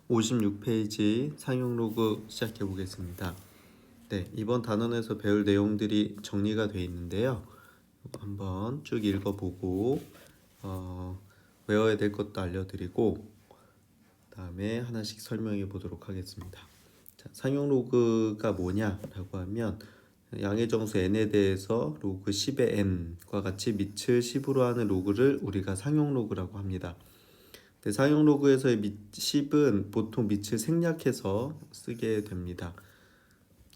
56페이지 사용 로그 시작해 보겠습니다. 네, 이번 단원에서 배울 내용들이 정리가 되어 있는데요. 한번 쭉 읽어보고 외워야 될 것도 알려드리고 그다음에 하나씩 설명해 보도록 하겠습니다. 자, 사용 로그가 뭐냐라고 하면 양의 정수 n에 대해서 로그 10의 n과 같이 밑을 10으로 하는 로그를 우리가 사용 로그라고 합니다. 사용 로그에서의 10은 보통 밑을 생략해서 쓰게 됩니다.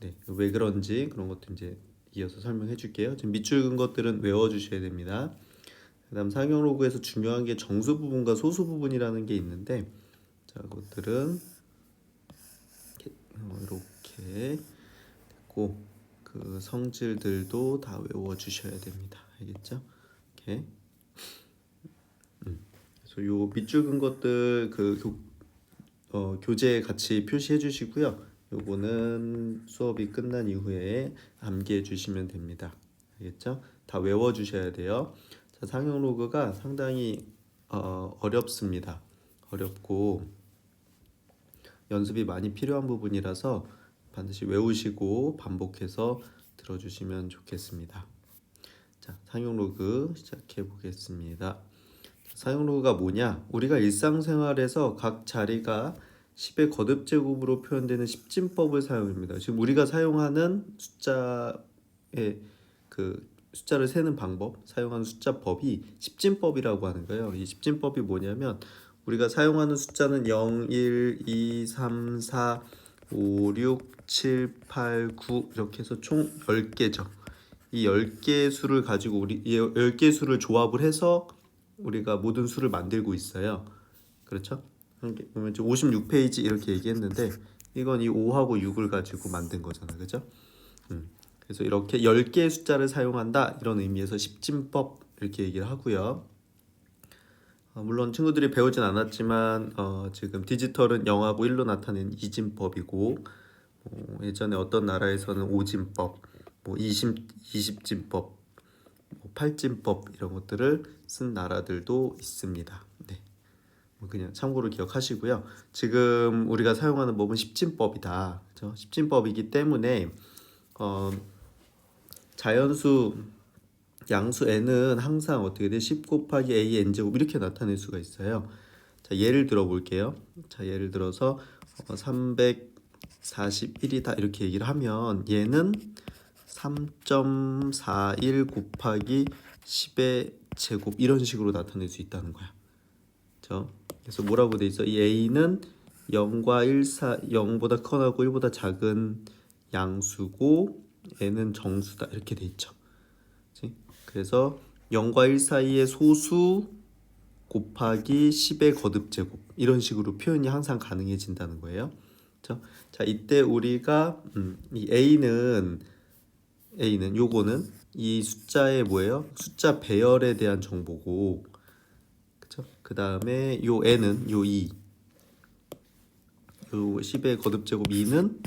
네, 왜 그런지 그런 것도 이제 이어서 설명해 줄게요. 지금 밑줄 긋은 것들은 외워 주셔야 됩니다. 그다음 사용 로그에서 중요한 게 정수 부분과 소수 부분이라는 게 있는데, 자, 그것들은 이렇게 됐고, 그 성질들도 다 외워 주셔야 됩니다. 알겠죠? 이렇게. 그래서 요 밑줄 긋은 것들 교재에 같이 표시해 주시고요. 요거는 수업이 끝난 이후에 암기해 주시면 됩니다. 알겠죠? 다 외워 주셔야 돼요. 자, 상용 로그가 상당히 어렵습니다. 어렵고 연습이 많이 필요한 부분이라서 반드시 외우시고 반복해서 들어주시면 좋겠습니다. 자, 상용 로그 시작해 보겠습니다. 사용 로그가 뭐냐? 우리가 일상생활에서 각 자리가 10의 거듭 제곱으로 표현되는 십진법을 사용합니다. 지금 우리가 사용하는 숫자의 그 숫자를 세는 방법, 사용하는 숫자법이 십진법이라고 하는 거예요. 이 십진법이 뭐냐면 우리가 사용하는 숫자는 0, 1, 2, 3, 4, 5, 6, 7, 8, 9 이렇게 해서 총 10개죠. 이 10개의 수를 가지고 이 10개의 수를 조합을 해서 우리가 모든 수를 만들고 있어요. 그렇죠? 보면 56페이지 이렇게 얘기했는데 이건 이 5하고 6을 가지고 만든 거잖아. 그죠? 그래서 이렇게 10개의 숫자를 사용한다 이런 의미에서 십진법 이렇게 얘기를 하고요. 물론 친구들이 배우진 않았지만 지금 디지털은 0하고 1로 나타낸 이진법이고 예전에 어떤 나라에서는 오진법, 뭐 20진법, 8진법 이런 것들을 쓴 나라들도 있습니다. 네. 그냥 참고로 기억하시고요. 지금 우리가 사용하는 법은 십진법이다. 그렇죠? 십진법이기 때문에 자연수 양수 n은 항상 어떻게 돼? 10 곱하기 a n제곱 이렇게 나타낼 수가 있어요. 자, 예를 들어 볼게요. 자, 예를 들어서 341이다 이렇게 얘기를 하면 얘는 3.41 곱하기 10의 제곱 이런 식으로 나타낼 수 있다는 거야. 그렇죠? 그래서 뭐라고 돼 있어? 이 a는 0과 0보다 커나고 1보다 작은 양수고 n은 정수다 이렇게 돼 있죠. 그치? 그래서 0과 1 사이의 소수 곱하기 10의 거듭 제곱 이런 식으로 표현이 항상 가능해진다는 거예요. 그렇죠? 자, 이때 우리가 이 A는 요거는 이 숫자의 뭐예요? 숫자 배열에 대한 정보고, 그쵸? 그 다음에 요 N은 요 2, 요 10의 거듭 제곱 2는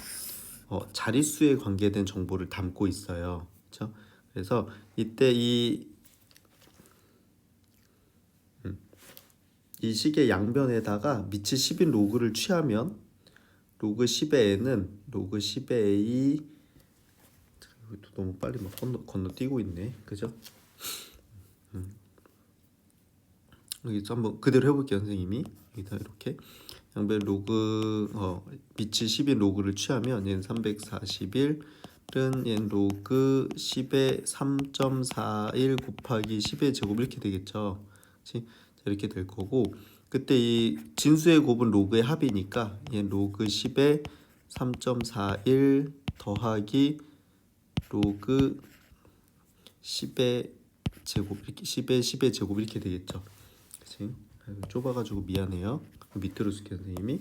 자릿수에 관계된 정보를 담고 있어요. 그쵸? 그래서 이때 이 식의 양변에다가 밑이 10인 로그를 취하면 로그 10의 N은 로그 10의 A 너무 빨리 막 건너뛰고 있네. 그죠? 여기 한번 그대로 해볼게요. 선생님이 여기다 이렇게 양변 로그 밑이 10인 로그를 취하면 얘는 341은 얘는 로그 10의 3.41 곱하기 10의 제곱 이렇게 되겠죠. 그치? 이렇게 될 거고 그때 이 진수의 곱은 로그의 합이니까 얘는 로그 10의 3.41 더하기 로그 10의 제곱 이렇게 10의 제곱 이렇게 되겠죠. 그치? 좁아가지고 미안해요. 밑으로 쓸게요 선생님이.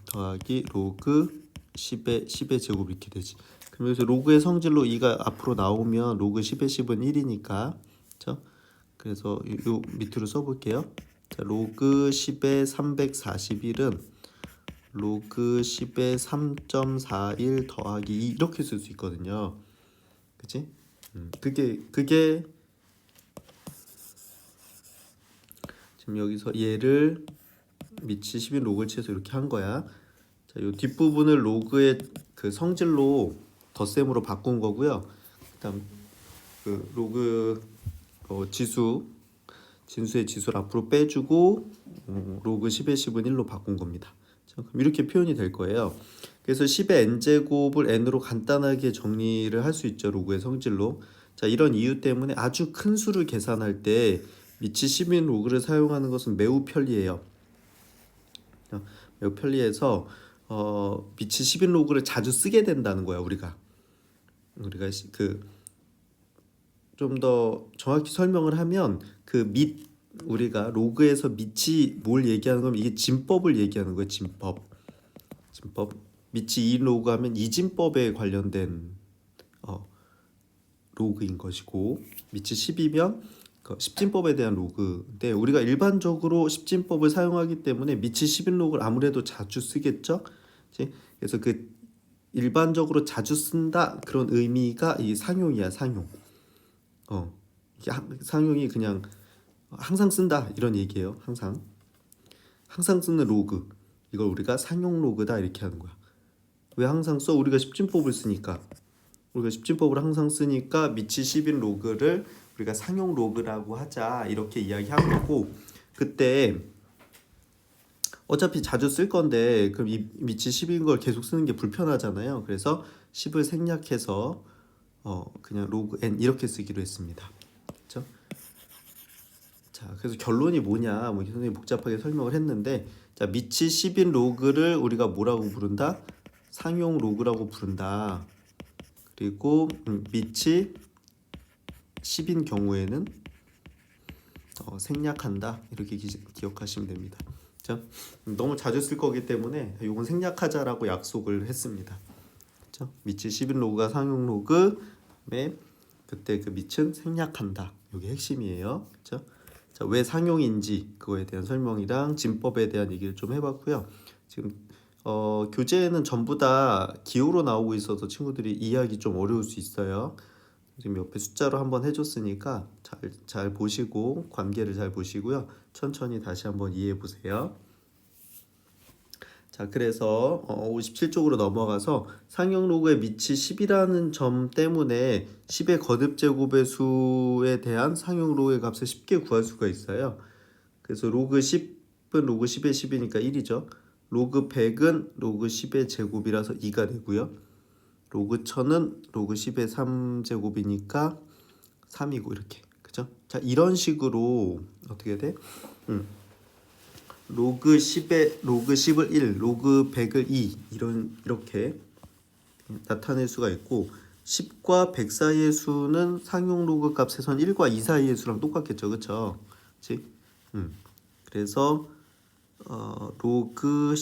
더하기 로그 10의 제곱 이렇게 되지. 그럼 여기서 로그의 성질로 2가 앞으로 나오면 로그 10의 10은 1이니까 그쵸? 그래서 요 밑으로 써볼게요. 자, 로그 10의 341은 로그 10의 3.41 더하기 2 이렇게 쓸 수 있거든요. 그치? 그게 지금 여기서 얘를 밑이 10인 로그를 취해서 이렇게 한 거야. 자, 요 뒷부분을 로그의 그 성질로 덧셈으로 바꾼 거고요. 그다음 그 로그 진수의 지수를 앞으로 빼주고 로그 10의 10은 1로 바꾼 겁니다. 자, 그럼 이렇게 표현이 될 거예요. 그래서 10의 n제곱을 n으로 간단하게 정리를 할 수 있죠. 로그의 성질로. 자, 이런 이유 때문에 아주 큰 수를 계산할 때 밑이 10인 로그를 사용하는 것은 매우 편리해요. 매우 편리해서 밑이 10인 로그를 자주 쓰게 된다는 거야. 우리가 그 좀 더 정확히 설명을 하면 그 우리가 로그에서 밑이 뭘 얘기하는 거면 이게 진법을 얘기하는 거예요. 진법. 밑이 2인 로그 하면 이진법에 관련된 로그인 것이고 밑이 10이면 그 십진법에 대한 로그인데 우리가 일반적으로 십진법을 사용하기 때문에 밑이 10인 로그를 아무래도 자주 쓰겠죠. 그래서 그 일반적으로 자주 쓴다 그런 의미가 이 상용이야. 상용. 이게 상용이 그냥 항상 쓴다 이런 얘기예요. 항상 쓰는 로그, 이걸 우리가 상용 로그다 이렇게 하는 거야. 왜 항상 써? 우리가 십진법을 쓰니까. 우리가 십진법을 항상 쓰니까 밑이 10인 로그를 우리가 상용 로그라고 하자 이렇게 이야기한 거고, 그때 어차피 자주 쓸 건데 그럼 이 밑이 10인 걸 계속 쓰는 게 불편하잖아요. 그래서 10을 생략해서 그냥 로그 n 이렇게 쓰기로 했습니다. 그렇죠? 자, 그래서 결론이 뭐냐? 뭐 선생님이 복잡하게 설명을 했는데, 자, 밑이 10인 로그를 우리가 뭐라고 부른다? 상용 로그라고 부른다. 그리고 밑이 10인 경우에는 생략한다. 이렇게 기억하시면 됩니다. 자, 너무 자주 쓸 거기 때문에 이건 생략하자라고 약속을 했습니다. 그렇죠? 밑이 10인 로그가 상용 로그에 그때 그 밑은 생략한다. 이게 핵심이에요. 그렇죠? 자, 왜 상용인지 그거에 대한 설명이랑 진법에 대한 얘기를 좀 해봤고요. 지금 교재에는 전부 다 기호로 나오고 있어서 친구들이 이해하기 좀 어려울 수 있어요. 지금 옆에 숫자로 한번 해줬으니까 잘 보시고 관계를 잘 보시고요. 천천히 다시 한번 이해해 보세요. 자, 그래서 57쪽으로 넘어가서 상용 로그의 밑이 10이라는 점 때문에 10의 거듭 제곱의 수에 대한 상용 로그의 값을 쉽게 구할 수가 있어요. 그래서 로그 10은 로그 10의 10이니까 1이죠. 로그 100은 로그 10의 제곱이라서 2가 되고요. 로그 1000은 로그 10의 3제곱이니까 3이고 이렇게. 그죠? 자, 이런 식으로 어떻게 돼? 로그 10을 1, 로그 100을 2 이렇게 나타낼 수가 있고, 10과 100 사이의 수는 상용 로그 값에선 1과 2 사이의 수랑 똑같겠죠. 그렇죠? 그렇지? 그래서 로그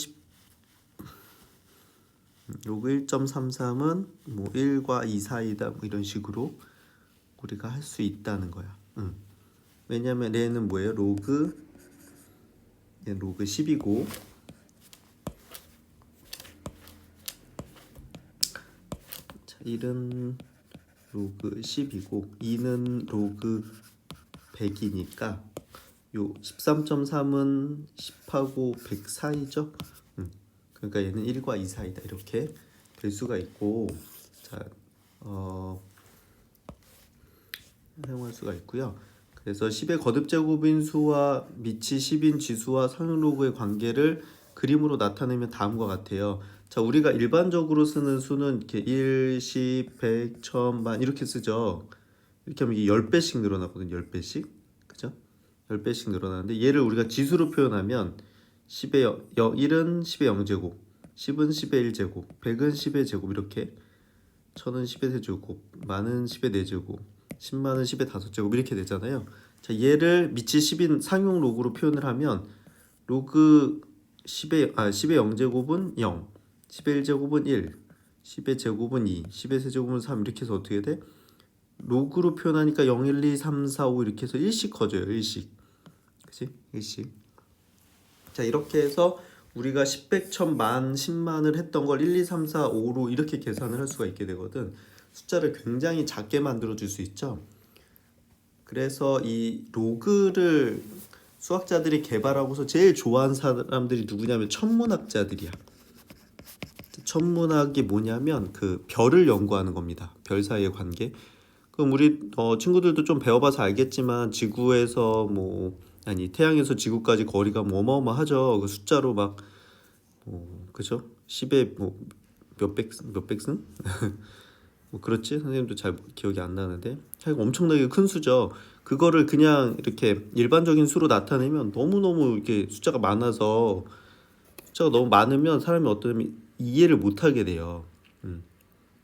1.33은 뭐 1과 2 사이다 뭐 이런 식으로 우리가 할 수 있다는 거야. 왜냐면 얘는 뭐예요? 로그 10이고, 자, 1은 로그 10이고 2는 로그 100이니까 요 13.3은 10하고 100 사이죠. 그러니까 얘는 1과 2 사이다 이렇게 될 수가 있고, 자, 사용할 수가 있고요. 그래서 10의 거듭 제곱인 수와 밑이 10인 지수와 상용 로그의 관계를 그림으로 나타내면 다음과 같아요. 자, 우리가 일반적으로 쓰는 수는 이렇게 1, 10, 100, 1000, 만 이렇게 쓰죠. 이렇게 하면 이게 10배씩 늘어나거든요. 10배씩. 그죠? 10배씩 늘어나는데 얘를 우리가 지수로 표현하면 1은 10의 0제곱, 10은 10의 1제곱, 100은 10의 제곱 이렇게, 1000은 10의 세제곱, 만은 10의 4제곱, 10만은 10의 5제곱 이렇게 되잖아요. 자, 얘를 밑이 10인 상용 로그로 표현을 하면 로그 10의 0제곱은 0, 10의 1제곱은 1, 10의 제곱은 2, 10의 세제곱은 3 이렇게 해서 어떻게 돼? 로그로 표현하니까 0, 1, 2, 3, 4, 5 이렇게 해서 1씩 커져요. 1씩. 그치? 1씩. 자, 이렇게 해서 우리가 10, 100, 1000, 만, 10만을 했던 걸 1, 2, 3, 4, 5로 이렇게 계산을 할 수가 있게 되거든. 숫자를 굉장히 작게 만들어 줄 수 있죠. 그래서 이 로그를 수학자들이 개발하고서 제일 좋아하는 사람들이 누구냐면 천문학자들이야. 천문학이 뭐냐면 그 별을 연구하는 겁니다. 별 사이의 관계. 그럼 우리 친구들도 좀 배워봐서 알겠지만 지구에서 태양에서 지구까지 거리가 어마어마하죠. 그 숫자로 막 그죠? 10의 몇백승? 그렇지? 선생님도 잘 기억이 안 나는데 하여간 엄청나게 큰 수죠. 그거를 그냥 이렇게 일반적인 수로 나타내면 너무너무 이렇게 숫자가 많아서 숫자가 너무 많으면 사람이 어떤 이해를 못하게 돼요.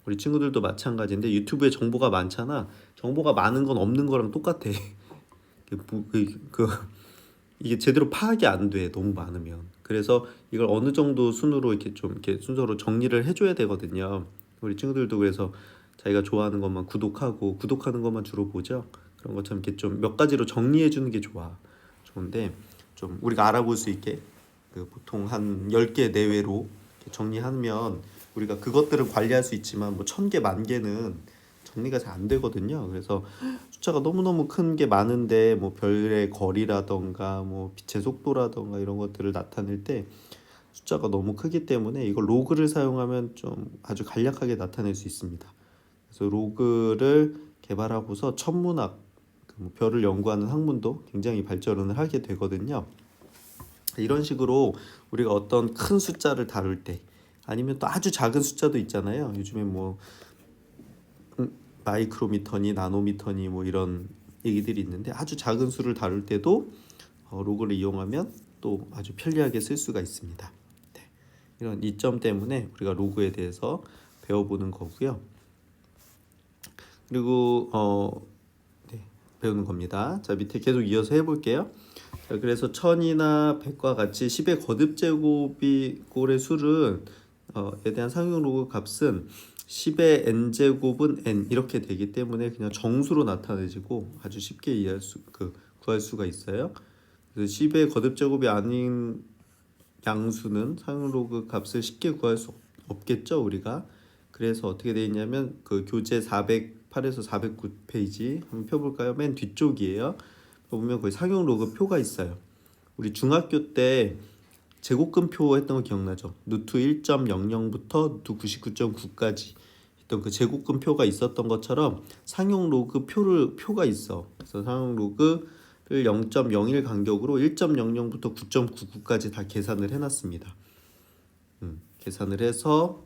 우리 친구들도 마찬가지인데 유튜브에 정보가 많잖아. 정보가 많은 건 없는 거랑 똑같아. 이게 제대로 파악이 안 돼. 너무 많으면. 그래서 이걸 어느 정도 순으로 이렇게 좀 이렇게 순서로 정리를 해줘야 되거든요. 우리 친구들도 그래서 자기가 좋아하는 것만 구독하는 것만 주로 보죠. 그런 것처럼 이렇게 좀 몇 가지로 정리해 주는 게 좋은데 좀 우리가 알아볼 수 있게 보통 한 10개 내외로 이렇게 정리하면 우리가 그것들은 관리할 수 있지만 1000개, 10,000개는 정리가 잘 안 되거든요. 그래서 숫자가 너무너무 큰 게 많은데 별의 거리라던가 빛의 속도라던가 이런 것들을 나타낼 때 숫자가 너무 크기 때문에 이걸 로그를 사용하면 좀 아주 간략하게 나타낼 수 있습니다. 그래서 로그를 개발하고서 천문학, 별을 연구하는 학문도 굉장히 발전을 하게 되거든요. 이런 식으로 우리가 어떤 큰 숫자를 다룰 때 아니면 또 아주 작은 숫자도 있잖아요. 요즘에 마이크로미터니 나노미터니 이런 얘기들이 있는데 아주 작은 수를 다룰 때도 로그를 이용하면 또 아주 편리하게 쓸 수가 있습니다. 네. 이런 이점 때문에 우리가 로그에 대해서 배워보는 거고요. 그리고 배우는 겁니다. 자, 밑에 계속 이어서 해볼게요. 자, 그래서 1000이나 100과 같이 10의 거듭제곱이 꼴의 수를 에 대한 상용 로그 값은 10의 n제곱은 n 이렇게 되기 때문에 그냥 정수로 나타내지고 아주 쉽게 구할 수가 있어요. 그래서 10의 거듭제곱이 아닌 양수는 상용 로그 값을 쉽게 구할 수 없겠죠, 우리가. 그래서 어떻게 되어 있냐면 그 교재 408에서 409페이지 한번 펴볼까요? 맨 뒤쪽이에요. 보면 거기 상용 로그 표가 있어요. 우리 중학교 때 제곱근표 했던 거 기억나죠? 루트 1.00부터 루트 99.9까지 했던 그 제곱근표가 있었던 것처럼 상용 로그 표가 있어. 그래서 상용 로그를 0.01 간격으로 1.00부터 9.99까지 다 계산을 해놨습니다. 계산을 해서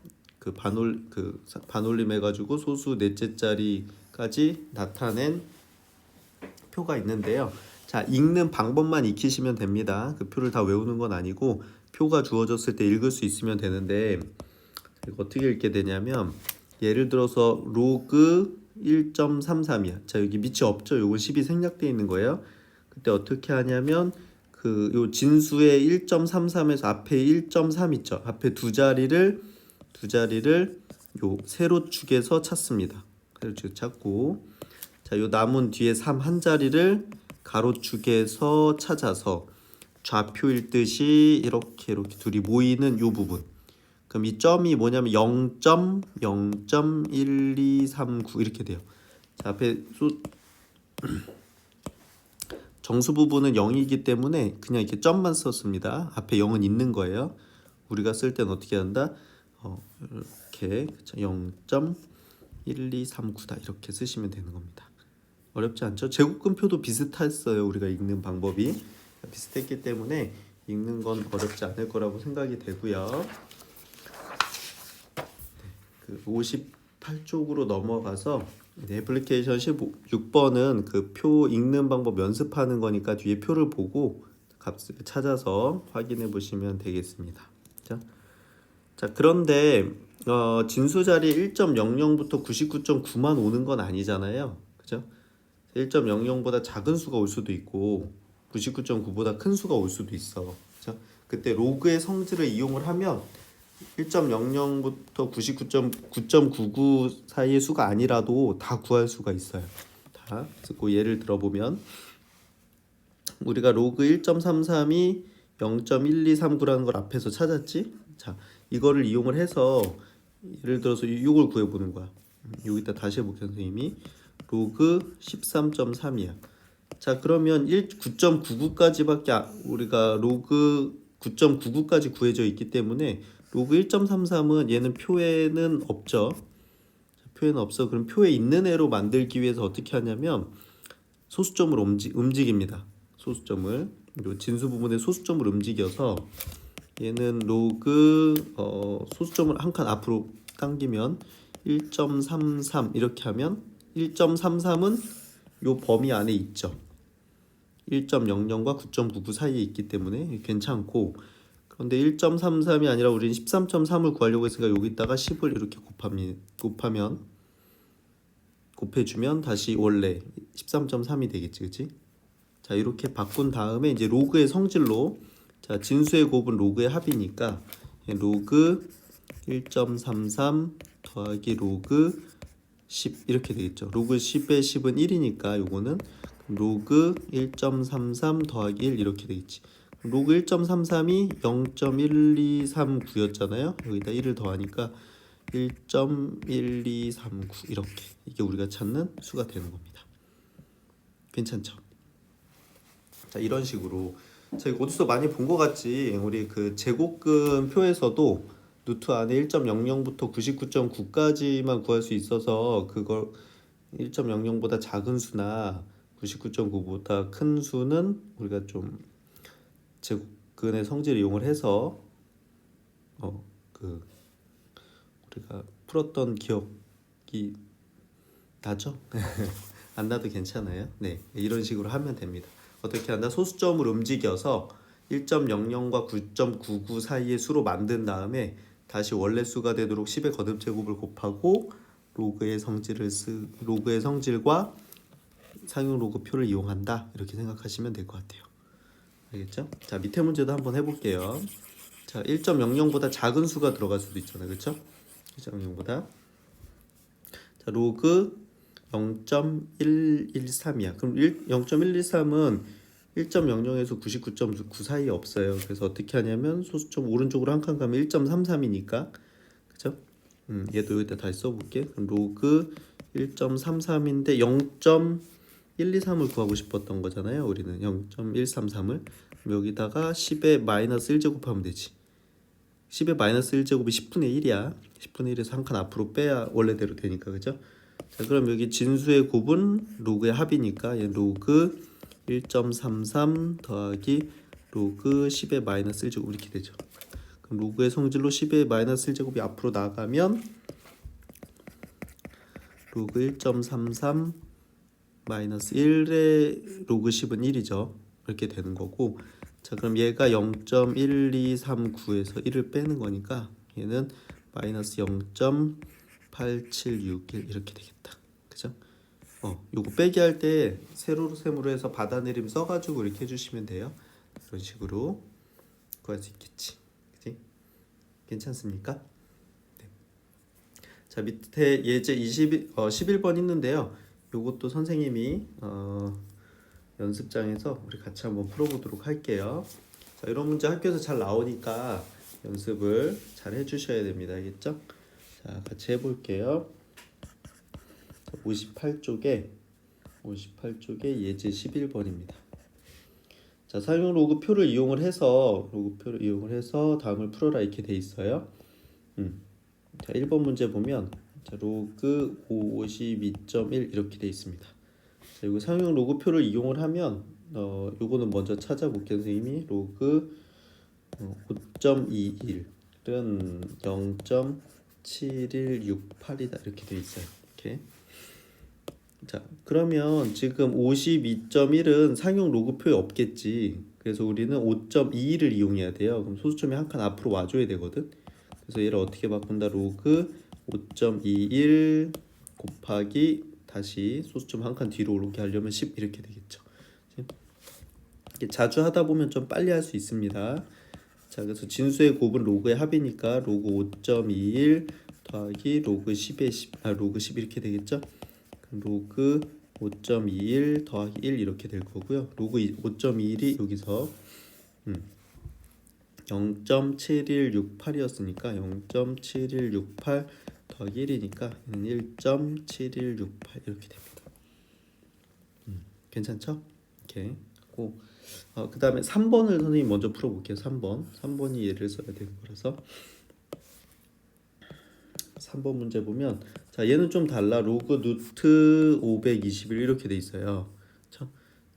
반올림 해가지고 소수 넷째 자리까지 나타낸 표가 있는데요. 자, 읽는 방법만 익히시면 됩니다. 그 표를 다 외우는 건 아니고 표가 주어졌을 때 읽을 수 있으면 되는데 이거 어떻게 읽게 되냐면 예를 들어서 로그 1.33이야. 자, 여기 밑이 없죠. 요건 10이 생략되어 있는 거예요. 그때 어떻게 하냐면 요 진수의 1.33에서 앞에 1.3 있죠. 앞에 두 자리를 요 세로축에서 찾습니다. 세로축 찾고 자, 요 남은 뒤에 3 한 자리를 가로축에서 찾아서 좌표 읽듯이 이렇게 둘이 모이는 요 부분. 그럼 이 점이 뭐냐면 0.0.1239 이렇게 돼요. 자, 앞에 정수 부분은 0이기 때문에 그냥 이렇게 점만 썼습니다. 앞에 0은 있는 거예요. 우리가 쓸 때는 어떻게 한다? 이렇게 0.1239다 이렇게 쓰시면 되는 겁니다. 어렵지 않죠? 제곱근표도 비슷했어요. 우리가 읽는 방법이 비슷했기 때문에 읽는 건 어렵지 않을 거라고 생각이 되고요. 그 58쪽으로 넘어가서 애플리케이션 16번은 그 표 읽는 방법 연습하는 거니까 뒤에 표를 보고 값을 찾아서 확인해 보시면 되겠습니다. 자, 그런데 진수 자리 1.00부터 99.9만 오는 건 아니잖아요. 그죠? 1.00보다 작은 수가 올 수도 있고 99.9보다 큰 수가 올 수도 있어. 그죠? 그때 로그의 성질을 이용을 하면 1.00부터 99.999 사이의 수가 아니라도 다 구할 수가 있어요. 다. 그래서 예를 들어보면 우리가 로그 1.33이 0.1239라는 걸 앞에서 찾았지? 자, 이거를 이용을 해서 예를 들어서 이걸 구해보는 거야. 여기다 다시 해볼게요, 선생님이. 로그 13.3이야. 자, 그러면 9.99까지밖에 우리가 로그 9.99까지 구해져 있기 때문에 로그 1.33은 얘는 표에는 없죠. 표에는 없어. 그럼 표에 있는 애로 만들기 위해서 어떻게 하냐면 소수점을 움직입니다. 소수점을 요 진수 부분의 소수점을 움직여서 얘는 로그 소수점을 한 칸 앞으로 당기면 1.33 이렇게 하면 1.33은 요 범위 안에 있죠. 1.00과 9.99 사이에 있기 때문에 괜찮고, 그런데 1.33이 아니라 우리는 13.3을 구하려고 했으니까 여기다가 10을 이렇게 곱해주면 다시 원래 13.3이 되겠지, 그치? 자, 이렇게 바꾼 다음에 이제 로그의 성질로, 자, 진수의 곱은 로그의 합이니까 로그 1.33 더하기 로그 10 이렇게 되겠죠. 로그 10의 10은 1이니까 요거는 로그 1.33 더하기 1 이렇게 되겠지. 로그 1.33이 0.1239였잖아요. 여기다 1을 더하니까 1.1239 이렇게, 이게 우리가 찾는 수가 되는 겁니다. 괜찮죠? 자, 이런 식으로 제가 어디서 많이 본 것 같지. 우리 그 제곱근 표에서도 루트 안에 1.00부터 99.9까지만 구할 수 있어서 그걸 1.00보다 작은 수나 99.9보다 큰 수는 우리가 좀 제곱근의 성질을 이용을 해서 그 우리가 풀었던 기억이 나죠? 안 나도 괜찮아요. 네, 이런 식으로 하면 됩니다. 어떻게 한다? 소수점을 움직여서 1.00과 9.99 사이의 수로 만든 다음에 다시 원래 수가 되도록 10의 거듭제곱을 곱하고 로그의 성질과 상용 로그표를 이용한다. 이렇게 생각하시면 될 것 같아요. 알겠죠? 자, 밑에 문제도 한번 해볼게요. 자, 1.00보다 작은 수가 들어갈 수도 있잖아요. 그렇죠? 1.00보다. 자, 로그 0.113이야. 그럼 0.113은 1.00에서 99.9 사이에 없어요. 그래서 어떻게 하냐면 소수점 오른쪽으로 한 칸 가면 1.33이니까, 그쵸? 얘도 여기다 다시 써볼게. 그럼 로그 1.33인데 0.123을 구하고 싶었던 거잖아요. 우리는 0.133을 여기다가 10의 마이너스 1제곱하면 되지. 10의 마이너스 1제곱이 10분의 1이야. 10분의 1에서 한 칸 앞으로 빼야 원래대로 되니까, 그죠? 자, 그럼 여기 진수의 곱은 로그의 합이니까 얘 로그 1.33 더하기 로그 10의 마이너스 1제곱 이렇게 되죠. 그럼 로그의 성질로 10의 마이너스 1제곱이 앞으로 나가면 로그 1.33 마이너스 1의 로그 10은 1이죠. 이렇게 되는 거고, 자, 그럼 얘가 0.1239에서 1을 빼는 거니까 얘는 마이너스 0.8761 이렇게 되겠다. 그죠? 요거 빼기 할 때 세로로 세모로 해서 받아내림 써가지고 이렇게 해주시면 돼요. 이런 식으로 구할 수 있겠지. 그치? 괜찮습니까? 네. 자, 밑에 예제 11번 있는데요. 요것도 선생님이 연습장에서 우리 같이 한번 풀어보도록 할게요. 자, 이런 문제 학교에서 잘 나오니까 연습을 잘 해주셔야 됩니다. 알겠죠? 자, 같이 해볼게요. 58쪽에 예제 11번입니다. 자, 사용 로그표를 이용을 해서 다음을 풀어라 이렇게 돼 있어요. 자, 1번 문제 보면 자, 로그 52.1 이렇게 돼 있습니다. 자, 이거 사용 로그표를 이용을 하면 요거는 먼저 찾아볼게요. 선생님이 로그 5.21은 0.7168이다 이렇게 돼 있어요. 이렇게. 자, 그러면 지금 52.1은 상용 로그표에 없겠지. 그래서 우리는 5.21을 이용해야 돼요. 그럼 소수점이 한 칸 앞으로 와줘야 되거든. 그래서 얘를 어떻게 바꾼다? 로그 5.21 곱하기 다시 소수점 한 칸 뒤로 오게 하려면 10 이렇게 되겠죠. 이렇게 자주 하다 보면 좀 빨리 할 수 있습니다. 자, 그래서 진수의 곱은 로그의 합이니까 로그 5.21 더하기 로그 10 이렇게 되겠죠. 로그 5.21 더하기 1 이렇게 될 거고요. 로그 5.21이 여기서 0.7168이었으니까 0.7168 더하기 1이니까 1.7168 이렇게 됩니다. 괜찮죠? 이렇게 하고 그 다음에 3번을 선생님 먼저 풀어볼게요. 3번이 얘를 써야 되는 거라서 3번 문제 보면 자 얘는 좀 달라. 로그 루트 521 이렇게 돼 있어요.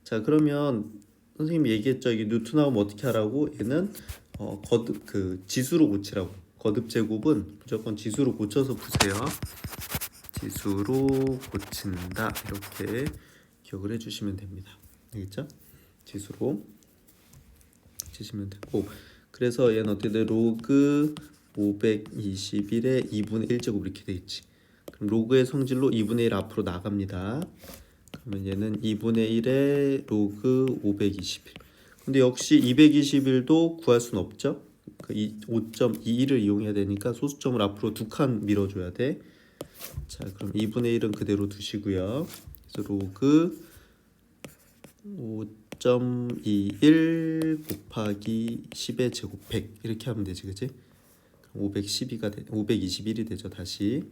자 그러면 선생님이 얘기했죠. 이게 루트 나오면 어떻게 하라고? 얘는 거듭 그 지수로 고치라고. 거듭 제곱은 무조건 지수로 고쳐서 푸세요. 지수로 고친다 이렇게 기억을 해주시면 됩니다. 알겠죠? 지수로 고치시면 되고 그래서 얘는 어떻게 돼? 로그 521의 2분의 1제곱 이렇게 돼 있지. 그럼 로그의 성질로 2분의 1 앞으로 나갑니다. 그러면 얘는 2분의 1의 로그 521. 근데 역시 221도 구할 수는 없죠. 그 5.21을 이용해야 되니까 소수점을 앞으로 2칸 밀어줘야 돼. 자 그럼 2분의 1은 그대로 두시고요. 그래서 로그 5.21 곱하기 10의 제곱 100 이렇게 하면 되지, 그치? 521이 되죠. 다시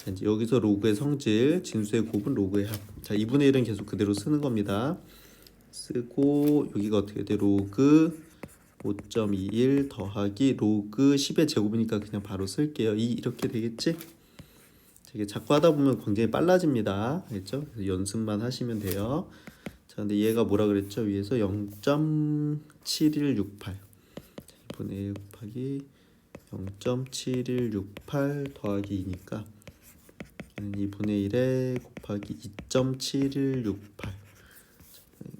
자, 이제 여기서 로그의 성질, 진수의 곱은 로그의 합. 자 2분의 1은 계속 그대로 쓰는 겁니다. 쓰고 여기가 어떻게 돼? 로그 5.21 더하기 로그 10의 제곱이니까 그냥 바로 쓸게요. 2 이렇게 되겠지? 이게 자꾸 하다 보면 굉장히 빨라집니다. 알겠죠? 그래서 연습만 하시면 돼요. 자, 근데 얘가 뭐라 그랬죠? 위에서 0.7168 2분의 1 곱하기 0.7168 더하기 2니까 2분의 1에 곱하기 2.7168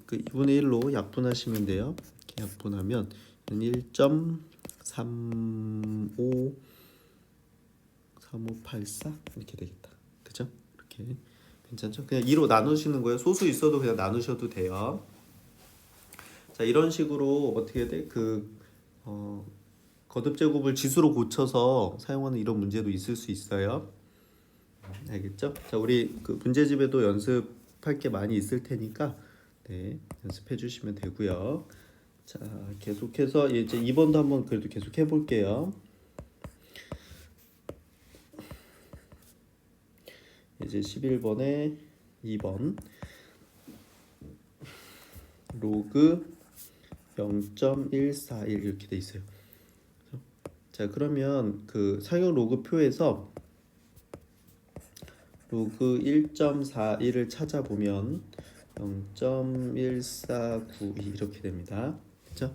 그 2분의 1로 약분하시면 돼요. 이렇게 약분하면 1.35 3584 이렇게 되겠다. 그죠? 이렇게 괜찮죠? 그냥 2로 나누시는 거예요. 소수 있어도 그냥 나누셔도 돼요. 자 이런 식으로 어떻게 돼? 거듭 제곱을 지수로 고쳐서 사용하는 이런 문제도 있을 수 있어요. 알겠죠? 자 우리 그 문제집에도 연습할 게 많이 있을 테니까 네 연습해 주시면 되고요. 자 계속해서 이제 2번도 한번 그래도 계속 해볼게요. 이제 11번에 2번 로그 0.141 이렇게 돼 있어요. 자 그러면 그 사용 로그 표에서 로그 1.41을 찾아보면 0.1492 이렇게 됩니다. 그렇죠?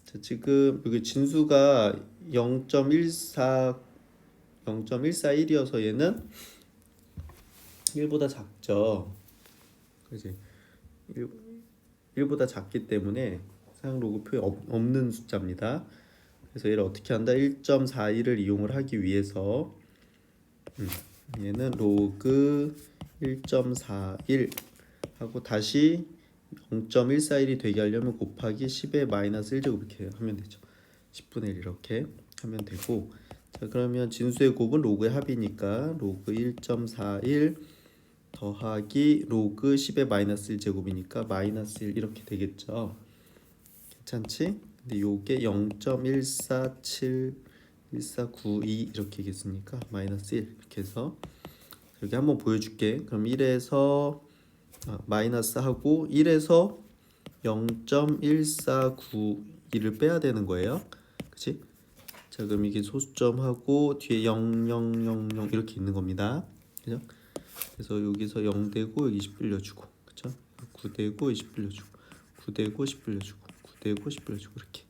자, 지금 여기 진수가 0.141이어서 얘는 1보다 작죠. 그지? 1보다 작기 때문에 사용 로그 표에 없는 숫자입니다. 그래서 얘를 어떻게 한다? 1.41을 이용을 하기 위해서 얘는 로그 1.41 하고 다시 0.141이 되게 하려면 곱하기 10의 마이너스 1제곱 이렇게 하면 되죠. 10분의 1 이렇게 하면 되고 자 그러면 진수의 곱은 로그의 합이니까 로그 1.41 더하기 로그 10의 마이너스 1제곱이니까 마이너스 1 이렇게 되겠죠. 괜찮지? 근데 요게 0.147 1492 이렇게 되겠으니까 마이너스 1 이렇게 해서 여기 한번 보여줄게. 그럼 1에서 마이너스 하고 1에서 0.1492를 빼야 되는 거예요. 그치? 자 그럼 이게 소수점하고 뒤에 0000 이렇게 있는 겁니다. 그죠? 그래서 여기서 0 되고 여기 10 빌려주고 그쵸? 9 되고 20 빌려주고 9 되고 10 빌려주고 9 되고 10 빌려주고 이렇게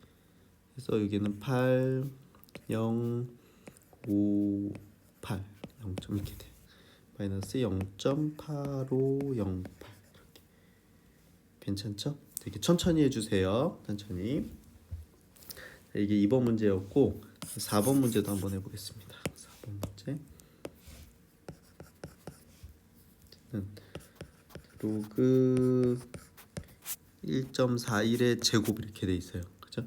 그래서 여기는 8 0 5 8 0. 이렇게 돼. 마이너스 0.8508 이렇게. 괜찮죠? 되게 천천히 해주세요. 천천히. 이게 2번 문제였고 4번 문제도 한번 해보겠습니다. 4번 문제. 로그 1.41의 제곱 이렇게 돼 있어요. 그죠?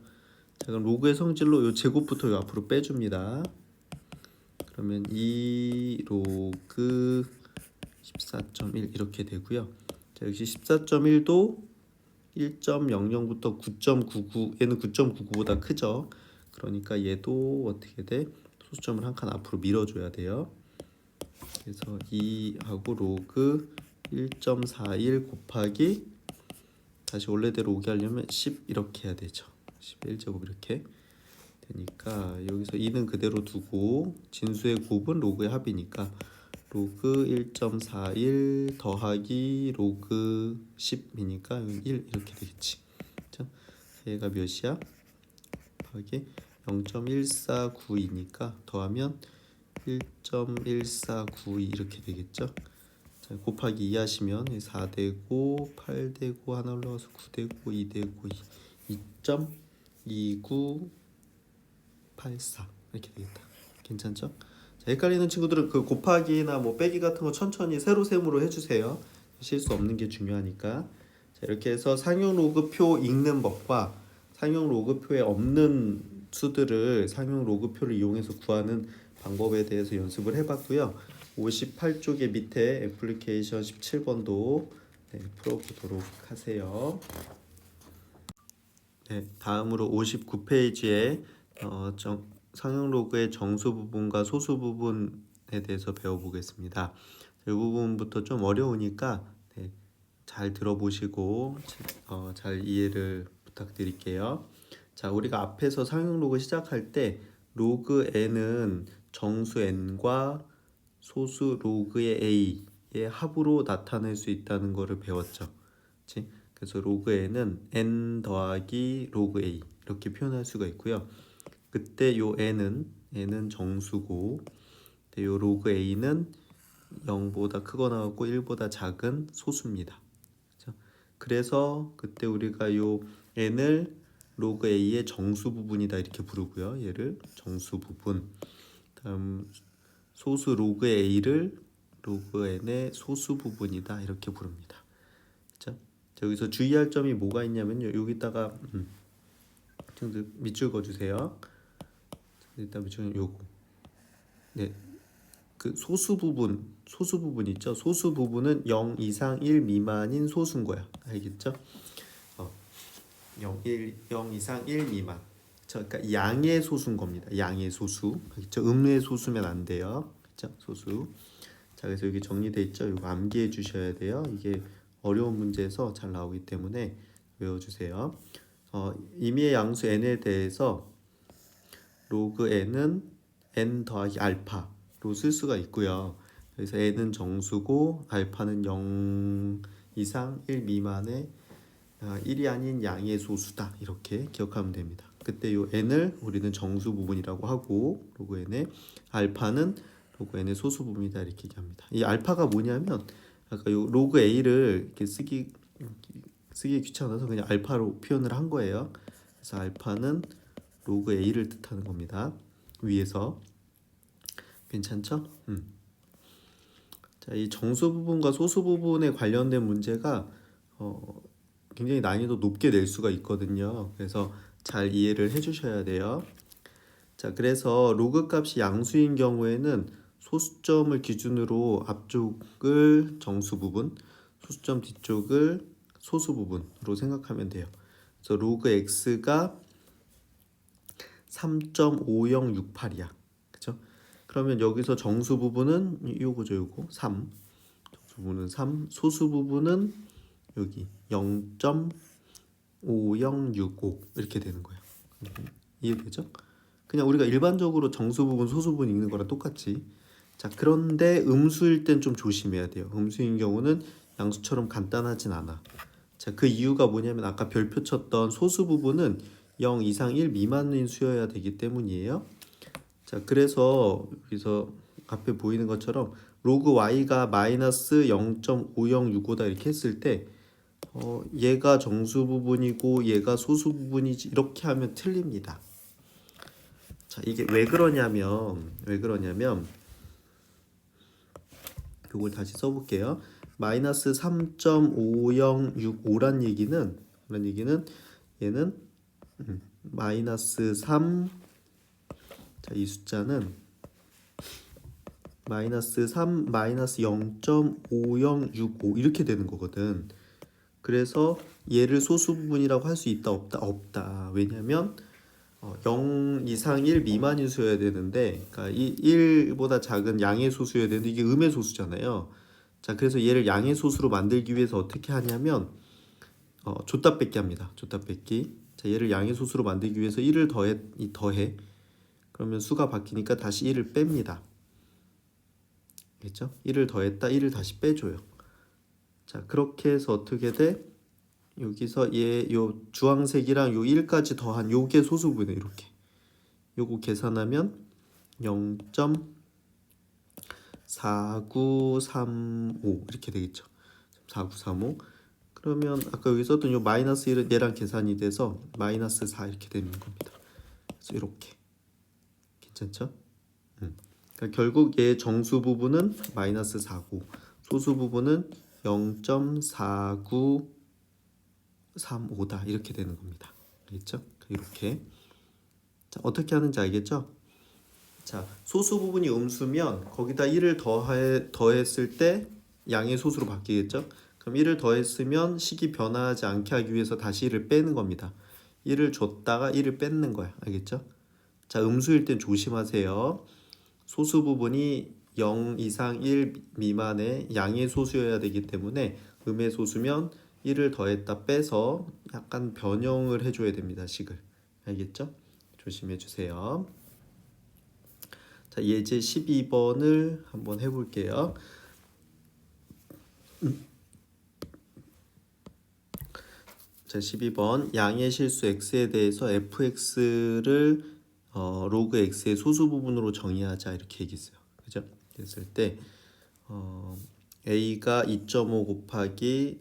자, 그럼 로그의 성질로 요 제곱부터 요 앞으로 빼줍니다. 그러면 2 로그 14.1 이렇게 되고요. 자, 역시 14.1도 1.00부터 9.99 얘는 9.99보다 크죠. 그러니까 얘도 어떻게 돼? 소수점을 한 칸 앞으로 밀어줘야 돼요. 그래서 2하고 로그 1.41 곱하기 다시 원래대로 오게 하려면 10 이렇게 해야 되죠. 11제곱 이렇게 되니까 여기서 2는 그대로 두고 진수의 곱은 로그의 합이니까 로그 1.41 더하기 로그 10이니까 1 이렇게 되겠지. 그렇죠? 얘가 몇이야? 더하기 0.1492니까 더하면 1.1492 이렇게 되겠죠. 자, 곱하기 2 하시면 4 되고 8 되고 하나 올라가서 9 되고 2 되고 2.2984 이렇게 되겠다. 괜찮죠? 자, 헷갈리는 친구들은 그 곱하기나 뭐 빼기 같은 거 천천히 세로 셈으로 해주세요. 실수 없는 게 중요하니까. 자, 이렇게 해서 상용 로그표 읽는 법과 상용 로그표에 없는 수들을 상용 로그표를 이용해서 구하는 방법에 대해서 연습을 해봤고요. 58쪽의 밑에 애플리케이션 17번도 풀어보도록 하세요. 네, 다음으로 59페이지에 상용 로그의 정수 부분과 소수 부분에 대해서 배워보겠습니다. 이 부분부터 좀 어려우니까 잘 들어보시고 잘 이해를 부탁드릴게요. 자, 우리가 앞에서 상용 로그 시작할 때 로그 n은 정수 n과 소수 로그의 a의 합으로 나타낼 수 있다는 것을 배웠죠. 그치? 그래서 로그 n은 n 더하기 로그 a 이렇게 표현할 수가 있고요. 그때 요 n은 정수고 요 로그 a는 0보다 크거나 같고 1보다 작은 소수입니다. 그렇죠? 그래서 그때 우리가 요 n을 로그 a의 정수 부분이다 이렇게 부르고요. 얘를 정수 부분. 다음 소수 로그 a를 로그 n의 소수 부분이다 이렇게 부릅니다. 그렇죠? 여기서 주의할 점이 뭐가 있냐면요. 여기다가 밑줄 그어주세요. 일단 밑줄은 요거. 네, 그 소수 부분 있죠. 소수 부분은 0 이상 1 미만인 소수인 거야. 알겠죠? 0 이상 1 미만. 그러니까 양의 소수인 겁니다. 양의 소수. 그렇죠? 음의 소수면 안 돼요. 그렇죠? 소수. 자, 그래서 여기 정리돼 있죠. 이거 암기해 주셔야 돼요. 이게 어려운 문제에서 잘 나오기 때문에 외워주세요. 임의의 양수 n에 대해서 로그 n은 n 더하기 알파로 쓸 수가 있고요. 그래서 n은 정수고 알파는 0 이상 1 미만의 1이 아닌 양의 소수다 이렇게 기억하면 됩니다. 그때 요 n을 우리는 정수 부분이라고 하고 로그 n의 알파는 로그 n의 소수 부분이다 이렇게 얘기합니다. 이 알파가 뭐냐면 아까 요 로그 a를 이렇게 쓰기 귀찮아서 그냥 알파로 표현을 한 거예요. 그래서 알파는 로그 a를 뜻하는 겁니다. 위에서 괜찮죠? 자, 이 정수 부분과 소수 부분에 관련된 문제가 굉장히 난이도 높게 낼 수가 있거든요. 그래서 잘 이해를 해주셔야 돼요. 자, 그래서 로그 값이 양수인 경우에는 소수점을 기준으로 앞쪽을 정수 부분, 소수점 뒤쪽을 소수 부분으로 생각하면 돼요. 그래서 로그 x가 3.5068이야. 그죠? 그러면 여기서 정수 부분은 요거죠, 요거 3. 정수 부분은 3, 소수 부분은 여기 0.5065 이렇게 되는 거예요. 이해되죠? 그냥 우리가 일반적으로 정수 부분, 소수 부분 읽는 거랑 똑같지. 자, 그런데 음수일 땐 좀 조심해야 돼요. 음수인 경우는 양수처럼 간단하진 않아. 자, 그 이유가 뭐냐면 아까 별표 쳤던 소수 부분은 0 이상 1 미만인 수여야 되기 때문이에요. 자, 그래서 여기서 앞에 보이는 것처럼 로그 y가 마이너스 0.5065다 이렇게 했을 때 얘가 정수 부분이고 얘가 소수 부분이지 이렇게 하면 틀립니다. 자, 이게 왜 그러냐면 이걸 다시 써볼게요. 마이너스 3.5065란 얘기는 얘는 마이너스 3. 자, 이 숫자는 마이너스 3 마이너스 0.5065 이렇게 되는 거거든. 그래서 얘를 소수 부분이라고 할 수 있다 없다? 없다. 왜냐면 0 이상 1 미만인 수여야 되는데 그러니까 이 1보다 작은 양의 소수여야 되는데 이게 음의 소수잖아요. 자, 그래서 얘를 양의 소수로 만들기 위해서 어떻게 하냐면 줬다 뺏기 합니다. 줬다 뺏기. 자, 얘를 양의 소수로 만들기 위해서 1을 더해. 그러면 수가 바뀌니까 다시 1을 뺍니다. 알겠죠? 1을 더했다. 1을 다시 빼줘요. 자, 그렇게 해서 어떻게 돼? 여기서 요 주황색이랑 요 1까지 더한 요게 소수분이에요. 이렇게. 요거 계산하면 0.4935 이렇게 되겠죠. 4935. 그러면 아까 여기 썼던 요 마이너스 1은 얘랑 계산이 돼서 마이너스 4 이렇게 되는 겁니다. 그래서 이렇게. 괜찮죠? 그러니까 결국 얘 정수 부분은 마이너스 4고 소수 부분은 0.4935다 이렇게 되는 겁니다. 알겠죠? 이렇게. 자, 어떻게 하는지 알겠죠? 자, 소수 부분이 음수면 거기다 1을 더했을 때 양의 소수로 바뀌겠죠? 그럼 1을 더했으면 식이 변화하지 않게 하기 위해서 다시 1을 빼는 겁니다. 1을 줬다가 1을 뺏는 거야. 알겠죠? 자, 음수일 땐 조심하세요. 소수 부분이 0 이상 1 미만의 양의 소수여야 되기 때문에 음의 소수면 1을 더했다 빼서 약간 변형을 해줘야 됩니다. 식을. 알겠죠? 조심해 주세요. 자, 예제 12번을 한번 해볼게요. 자, 12번 양의 실수 x에 대해서 fx를 로그 x의 소수 부분으로 정의하자 이렇게 얘기했어요. 그죠? 그랬을 때 a가 2.5 곱하기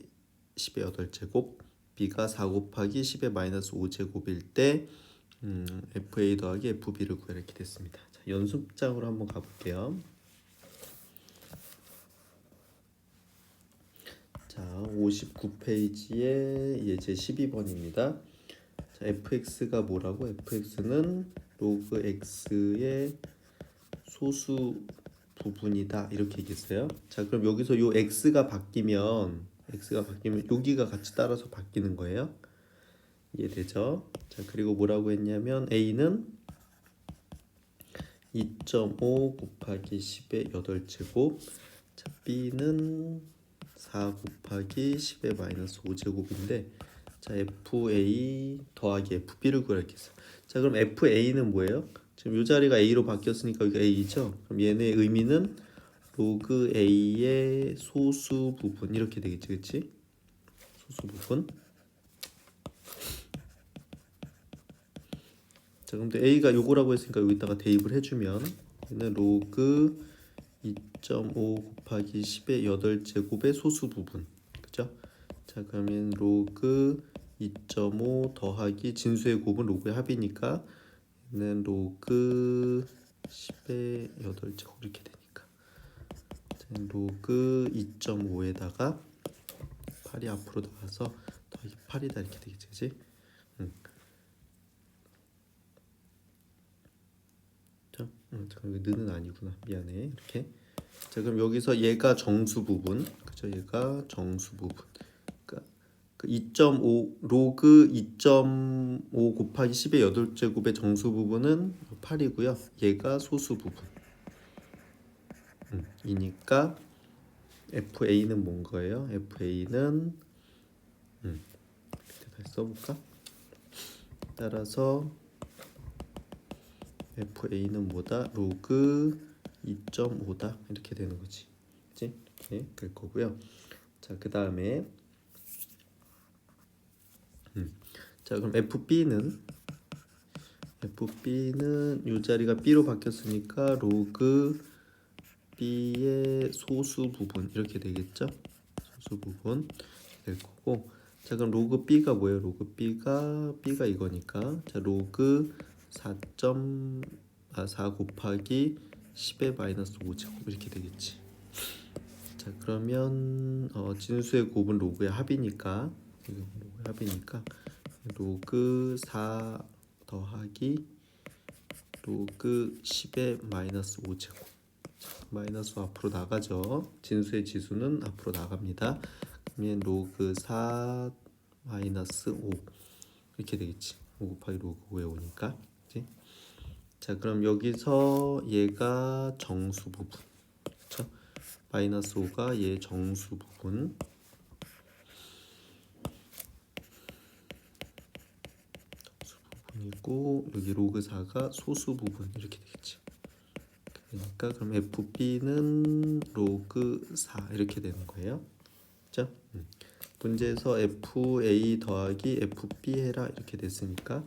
10의 8제곱, b가 4 곱하기 10의 마이너스 5제곱일 때 fa 더하기 fb를 구하라 이렇게 됐습니다. 자, 연습장으로 한번 가볼게요. 자, 59페이지에 예제 12번입니다. 자, fx가 뭐라고? fx는 로그 x의 소수 부분이다 이렇게 얘기했어요. 자, 그럼 여기서 요 x가 바뀌면 여기가 같이 따라서 바뀌는 거예요. 이해되죠? 자, 그리고 뭐라고 했냐면 a는 2.5 곱하기 10의 8제곱, 자, b는 4 곱하기 10의 마이너스 5제곱인데 자, fa 더하기 fb를 구하라 했어요. 자, 그럼 fa는 뭐예요? 지금 이 자리가 a로 바뀌었으니까 여기가 a죠. 그럼 얘네 의미는 로그 a의 소수 부분 이렇게 되겠지, 그렇지? 소수 부분. 자, 그럼 a가 요거라고 했으니까 여기다가 대입을 해주면 얘는 로그 2.5 곱하기 10의 8제곱의 소수 부분, 그죠? 자, 그러면 로그 2.5 더하기 진수의 곱은 로그의 합이니까 얘는 로그 10의 8제곱 이렇게 되니까 자, 로그 2.5에다가 8이 앞으로 나와서 더하기 8이다 이렇게 되겠지, 그치? 잠깐 여기 는은 아니구나, 미안해. 이렇게. 자, 그럼 여기서 얘가 정수 부분, 그죠? 얘가 정수 부분. 그러니까 그 2.5 로그 2.5 곱하기 10의 8제곱의 정수 부분은 8이고요. 얘가 소수 부분. 이니까 FA는 뭔 거예요? FA는 다시 써볼까? 따라서 FA는 뭐다? 로그 2.5다 이렇게 되는 거지, 그치? 이렇게 될 거고요. 자, 그 다음에 자, 그럼 FB는 이 자리가 B로 바뀌었으니까 로그 B의 소수 부분 이렇게 되겠죠? 소수 부분 될 거고. 자, 그럼 로그 B가 뭐예요? 로그 B가 이거니까 자, 로그 4 곱하기 10의 마이너스 5제곱 이렇게 되겠지. 자, 그러면 진수의 곱은 로그의 합이니까 로그 4 더하기 로그 10의 마이너스 5제곱. 마이너스 앞으로 나가죠. 진수의 지수는 앞으로 나갑니다. 그러면 로그 4 마이너스 5 이렇게 되겠지. 5 곱하기 로그 5에 오니까. 그치? 자, 그럼 여기서 얘가 정수 부분, 그렇죠? 마이너스 5가 얘 정수 부분, 부분이고 여기 로그 4가 소수 부분 이렇게 되겠죠. 그러니까 그럼 FB는 로그 4 이렇게 되는 거예요. 그렇죠? 문제에서 FA 더하기 FB 해라 이렇게 됐으니까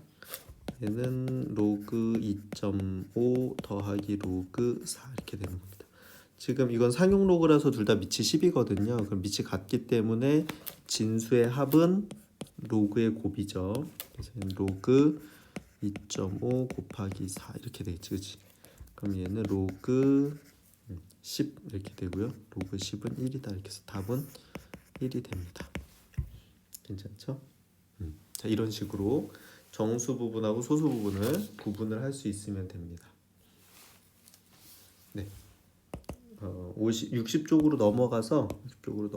얘는 로그 2.5 더하기 로그 4 이렇게 되는 겁니다. 지금 이건 상용 로그라서 둘 다 밑이 10이거든요. 그럼 밑이 같기 때문에 진수의 합은 로그의 곱이죠. 그래서 로그 2.5 곱하기 4 이렇게 되겠지, 그치? 그럼 얘는 로그 10 이렇게 되고요. 로그 10은 1이다 이렇게 해서 답은 1이 됩니다. 괜찮죠? 자, 이런 식으로 정수 부분하고 소수 부분을 구분을 할 수 있으면 됩니다. 네. 60쪽으로 넘어가서 우리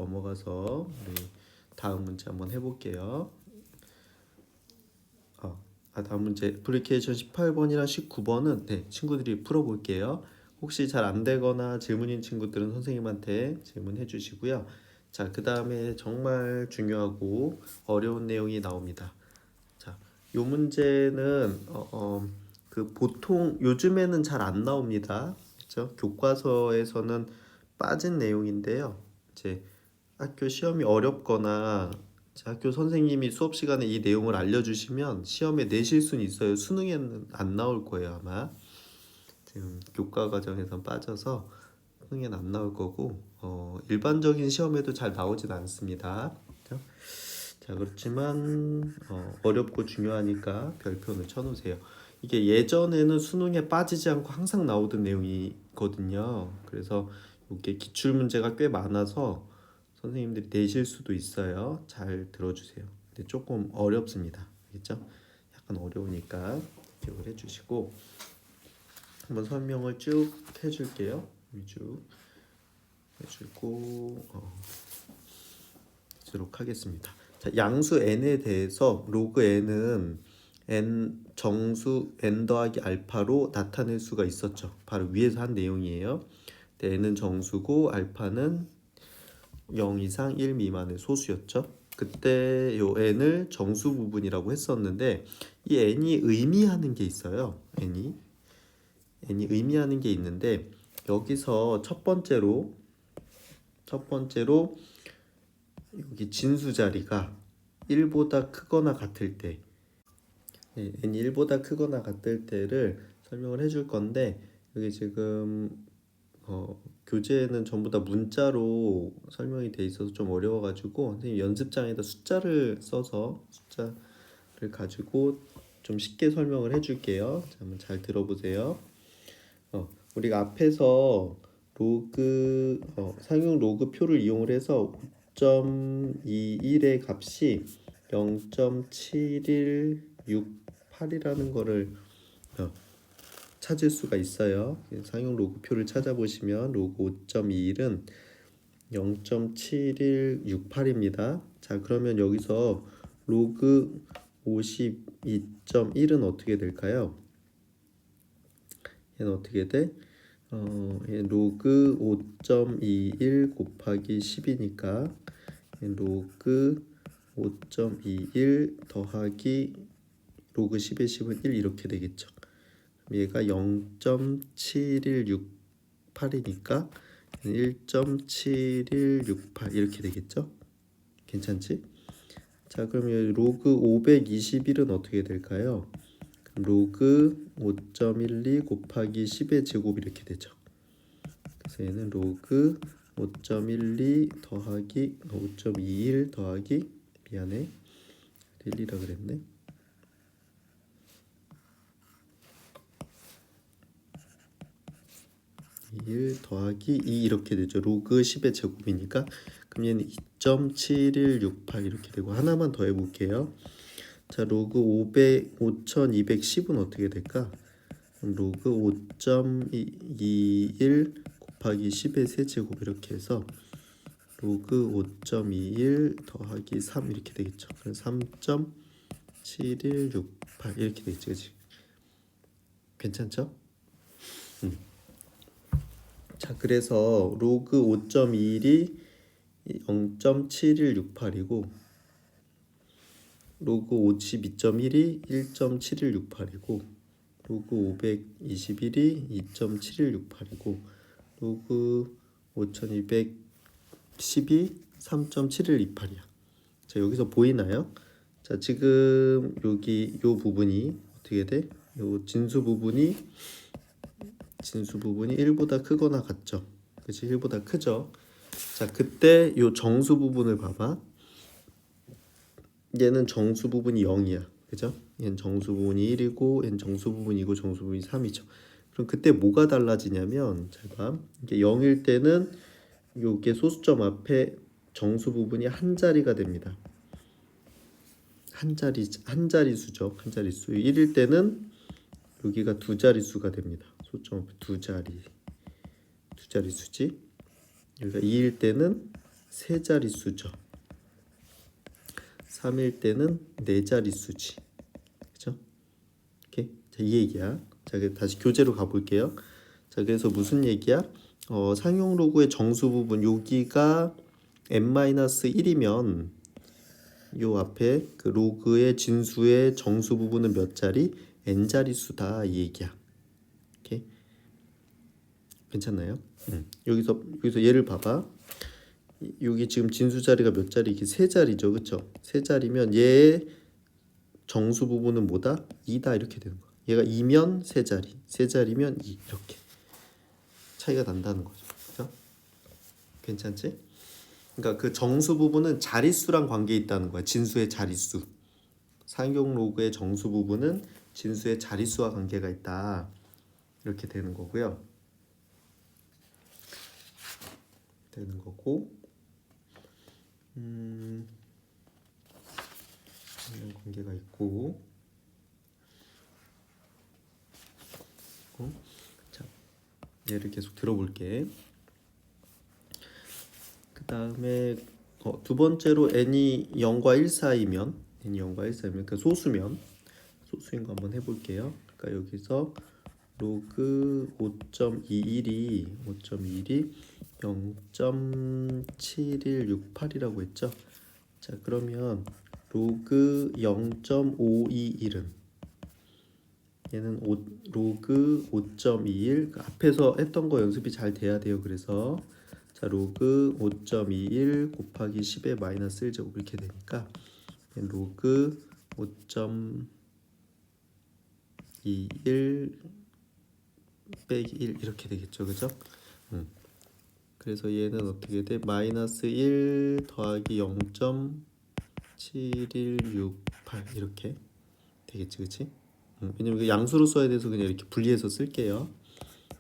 다음 문제 한번 해볼게요. 다음 문제 애플리케이션 18번이랑 19번은 네, 친구들이 풀어볼게요. 혹시 잘 안 되거나 질문인 친구들은 선생님한테 질문해 주시고요. 자, 그 다음에 정말 중요하고 어려운 내용이 나옵니다. 자, 요 문제는 그 보통 요즘에는 잘 안 나옵니다. 그렇죠? 교과서에서는 빠진 내용인데요. 이제 학교 시험이 어렵거나 학교 선생님이 수업 시간에 이 내용을 알려주시면 시험에 내실 수는 있어요. 수능에는 안 나올 거예요 아마. 지금 교과 과정에선 빠져서 수능에는 안 나올 거고 일반적인 시험에도 잘 나오진 않습니다. 그렇죠? 자, 그렇지만 어렵고 중요하니까 별표를 쳐놓으세요. 이게 예전에는 수능에 빠지지 않고 항상 나오던 내용이거든요. 그래서 이게 기출 문제가 꽤 많아서 선생님들이 내실 수도 있어요. 잘 들어주세요. 근데 조금 어렵습니다. 알겠죠? 약간 어려우니까 기억을 해주시고 한번 설명을 쭉 해줄게요. 쭉 해주고 하도록 하겠습니다. 자, 양수 n에 대해서 로그 n은 n 정수 n 더하기 알파로 나타낼 수가 있었죠. 바로 위에서 한 내용이에요. n은 정수고 알파는 0 이상 1 미만의 소수였죠. 그때 요 n을 정수 부분이라고 했었는데 이 n이 의미하는 게 있어요. n이 의미하는 게 있는데 여기서 첫 번째로 여기 진수 자리가 1보다 크거나 같을 때 n이 1보다 크거나 같을 때를 설명을 해줄 건데 여기 지금 교재에는 전부 다 문자로 설명이 돼 있어서 좀 어려워가지고 선생님 연습장에다 숫자를 써서 숫자를 가지고 좀 쉽게 설명을 해줄게요. 자, 한번 잘 들어보세요. 우리가 앞에서 로그 상용 로그 표를 이용을 해서 5.21의 값이 0.7168이라는 거를 찾을 수가 있어요. 상용 로그 표를 찾아보시면 로그 5.21은 0.7168입니다. 자, 그러면 여기서 로그 52.1은 어떻게 될까요? 얘는 어떻게 돼? 로그 5.21 곱하기 10이니까 로그 5.21 더하기 로그 10의 10은 1 이렇게 되겠죠. 얘가 0.7168이니까 1.7168 이렇게 되겠죠. 괜찮지? 자, 그러면 로그 521은 어떻게 될까요? 로그 5.12 곱하기 10의 제곱 이렇게 되죠. 그래서 얘는 로그 5.12 더하기 5.21 더하기 1이라 그랬네. 1 더하기 2 이렇게 되죠. 로그 10의 제곱이니까 그럼 얘는 2.7168 이렇게 되고 하나만 더 해볼게요. 자, 로그 5210은 어떻게 될까? 로그 5.21 곱하기 10의 세제곱 이렇게 해서 로그 5.21 더하기 3 이렇게 되겠죠. 그래서 3.7168 이렇게 되겠지, 그치? 괜찮죠? 자, 그래서 로그 5.21이 0.7168이고 로그 52.1이 1.7168이고 로그 521이 2.7168이고 로그 5210이 3.7128이야. 자, 여기서 보이나요? 자, 지금 여기 요 부분이 어떻게 돼? 요 진수 부분이 1보다 크거나 같죠? 그치? 1보다 크죠? 자, 그때 요 정수 부분을 봐봐. 얘는 정수 부분이 0이야. 그죠? 얘는 정수 부분이 1이고 얘는 정수 부분이고 정수 부분이 3이죠. 그럼 그때 뭐가 달라지냐면 잘 봐. 이게 0일 때는 요게 소수점 앞에 정수 부분이 한 자리가 됩니다. 한 자리수죠. 한 자리수. 1일 때는 여기가 두 자리수가 됩니다. 소수점 앞에 두 자리수지. 여기가 2일 때는 세 자리수죠. 3일 때는 네 자릿수지. 그죠? 오케이. 자, 이 얘기야. 자, 다시 교재로 가볼게요. 자, 그래서 무슨 얘기야? 상용 로그의 정수 부분 여기가 n-1이면 요 앞에 그 로그의 진수의 정수 부분은 몇 자리? n 자릿수다 이 얘기야. 오케이. 괜찮나요? 여기서 얘를 봐봐. 여기 지금 진수 자리가 몇 자리? 이게 세 자리죠, 그렇죠? 세 자리면 얘의 정수 부분은 뭐다? 2다 이렇게 되는 거야. 얘가 2면 세 자리, 세 자리면 2 이렇게 차이가 난다는 거죠, 그렇죠? 괜찮지? 그러니까 그 정수 부분은 자릿수랑 관계 있다는 거야. 진수의 자릿수. 상용 로그의 정수 부분은 진수의 자릿수와 관계가 있다. 이렇게 되는 거고요. 되는 거고. 이런 관계가 있고. 자, 얘를 계속 들어볼게. 그 다음에 두 번째로 n이 0과 1 사이면 그 소수인 거 한번 해볼게요. 그러니까 여기서 로그 5.21이 0.7168이라고 했죠. 자, 그러면 로그 0.521은 얘는 로그 5.21 앞에서 했던 거 연습이 잘 돼야 돼요. 그래서 자, 로그 5.21 곱하기 10의 마이너스 1제곱 이렇게 되니까 로그 5.21 빼기 1 이렇게 되겠죠, 그죠? 그래서 얘는 어떻게 돼? 마이너스 1 더하기 0.7168 이렇게 되겠지, 그치? 왜냐면 이거 양수로 써야 돼서 그냥 이렇게 분리해서 쓸게요.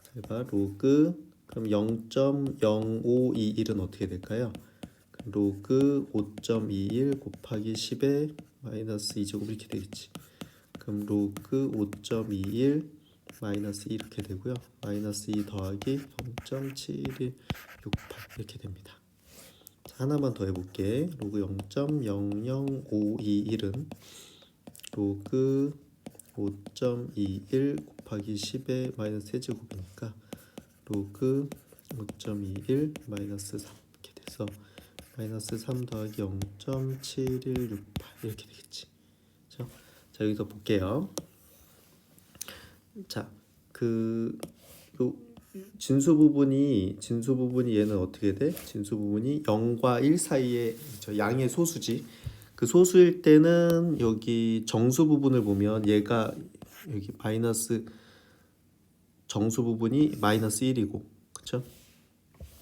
자, 봐, 로그 그럼 0.0521은 어떻게 될까요? 로그 5.21 곱하기 10의 마이너스 2제곱 이렇게 되겠지. 그럼 로그 5.21 마이너스 2 이렇게 되고요. 마이너스 2 더하기 0.7168 이렇게 됩니다. 자, 하나만 더 해볼게. 로그 0.00521은 로그 5.21 곱하기 10의 마이너스 세제곱이니까 로그 5.21 마이너스 3 이렇게 돼서 마이너스 3 더하기 0.7168 이렇게 되겠지. 그렇죠? 자, 여기서 볼게요. 자, 요 진수 부분이 얘는 어떻게 돼? 진수 부분이 0과 1 사이에 양의 소수지. 그 소수일 때는 여기 정수 부분을 보면 얘가 여기 마이너스 정수 부분이 마이너스 1이고, 그렇죠?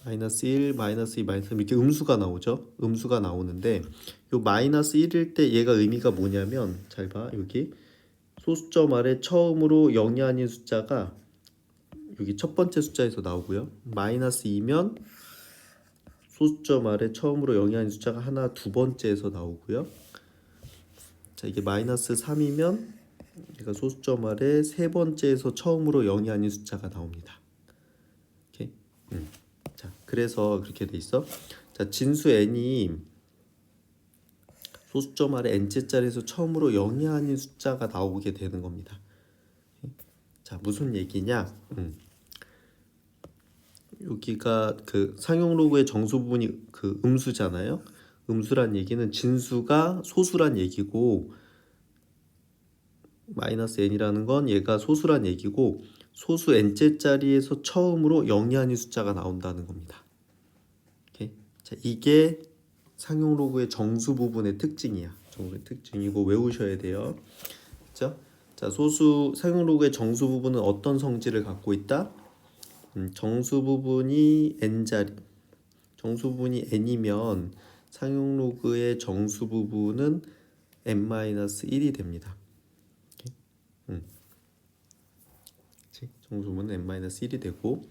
마이너스 1, 마이너스 2, 마이너스 3 이렇게 음수가 나오죠. 음수가 나오는데 요 마이너스 1일 때 얘가 의미가 뭐냐면 잘 봐. 여기 소수점 아래 처음으로 0이 아닌 숫자가 여기 첫 번째 숫자에서 나오고요. 마이너스 2면 소수점 아래 처음으로 0이 아닌 숫자가 하나 두 번째에서 나오고요. 자, 이게 마이너스 3이면 얘가 소수점 아래 세 번째에서 처음으로 0이 아닌 숫자가 나옵니다. 오케이? 자, 그래서 그렇게 돼 있어. 자, 진수 n이 소수점 아래 n째 자리에서 처음으로 0이 아닌 숫자가 나오게 되는 겁니다. 자, 무슨 얘기냐? 여기가 그 상용 로그의 정수 부분이 그 음수잖아요. 음수란 얘기는 진수가 소수란 얘기고 마이너스 n이라는 건 얘가 소수란 얘기고 소수 n째 자리에서 처음으로 0이 아닌 숫자가 나온다는 겁니다. 오케이? 자, 이게 상용 로그의 정수 부분의 특징이야. 정수의 특징이고 외우셔야 돼요. 그렇죠? 자, 상용 로그의 정수 부분은 어떤 성질을 갖고 있다? 정수 부분이 n자리, 정수 부분이 n이면 상용 로그의 정수 부분은 n-1이 됩니다. 정수 부분은 n-1이 되고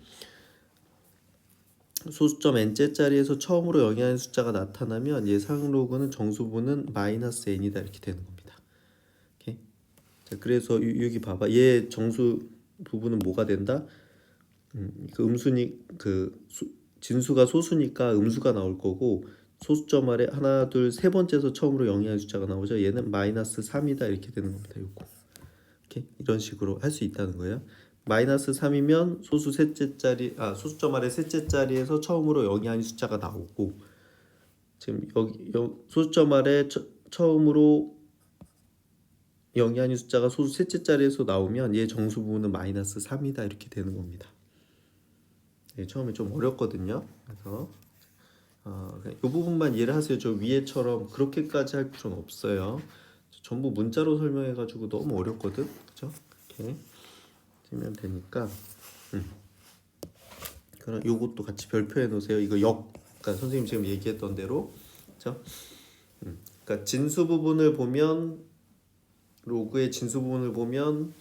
소수점 n째 자리에서 처음으로 0이 아닌 숫자가 나타나면 얘 상용 로그는 정수 부분은 마이너스 n이다 이렇게 되는 겁니다. 오케이? 자, 그래서 여기 봐봐. 얘 정수 부분은 뭐가 된다? 그 진수가 소수니까 음수가 나올 거고 소수점 아래 하나 둘 세 번째에서 처음으로 0이 아닌 숫자가 나오죠. 얘는 마이너스 3이다 이렇게 되는 겁니다. 요거 이렇게 이런 식으로 할 수 있다는 거예요. 마이너스 3이면 소수점 아래 셋째 자리에서 처음으로 0이 아닌 숫자가 나오고 지금 소수점 아래 처음으로 0이 아닌 숫자가 소수 셋째 자리에서 나오면 얘 정수 부분은 마이너스 3이다 이렇게 되는 겁니다. 처음에 좀 어렵거든요. 그래서 이 부분만 이해를 하세요. 저 위에처럼 그렇게까지 할 필요는 없어요. 전부 문자로 설명해가지고 너무 어렵거든, 그죠? 이렇게 쓰면 되니까. 그럼 요것도 같이 별표해 놓으세요. 이거 그러니까 선생님 지금 얘기했던 대로, 그죠? 그러니까 진수 부분을 보면 로그의 진수 부분을 보면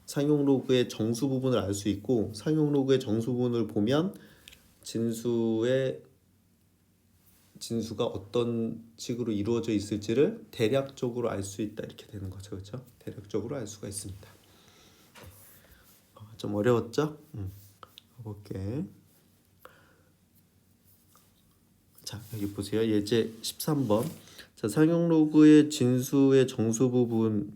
상용 로그의 정수 부분을 알 수 있고 상용 로그의 정수 부분을 보면 진수가 어떤 식으로 이루어져 있을지를 대략적으로 알 수 있다 이렇게 되는 거죠, 그렇죠? 대략적으로 알 수가 있습니다. 좀 어려웠죠? 볼게. 자, 여기 보세요. 예제 13번. 자, 상용 로그의 진수의 정수 부분은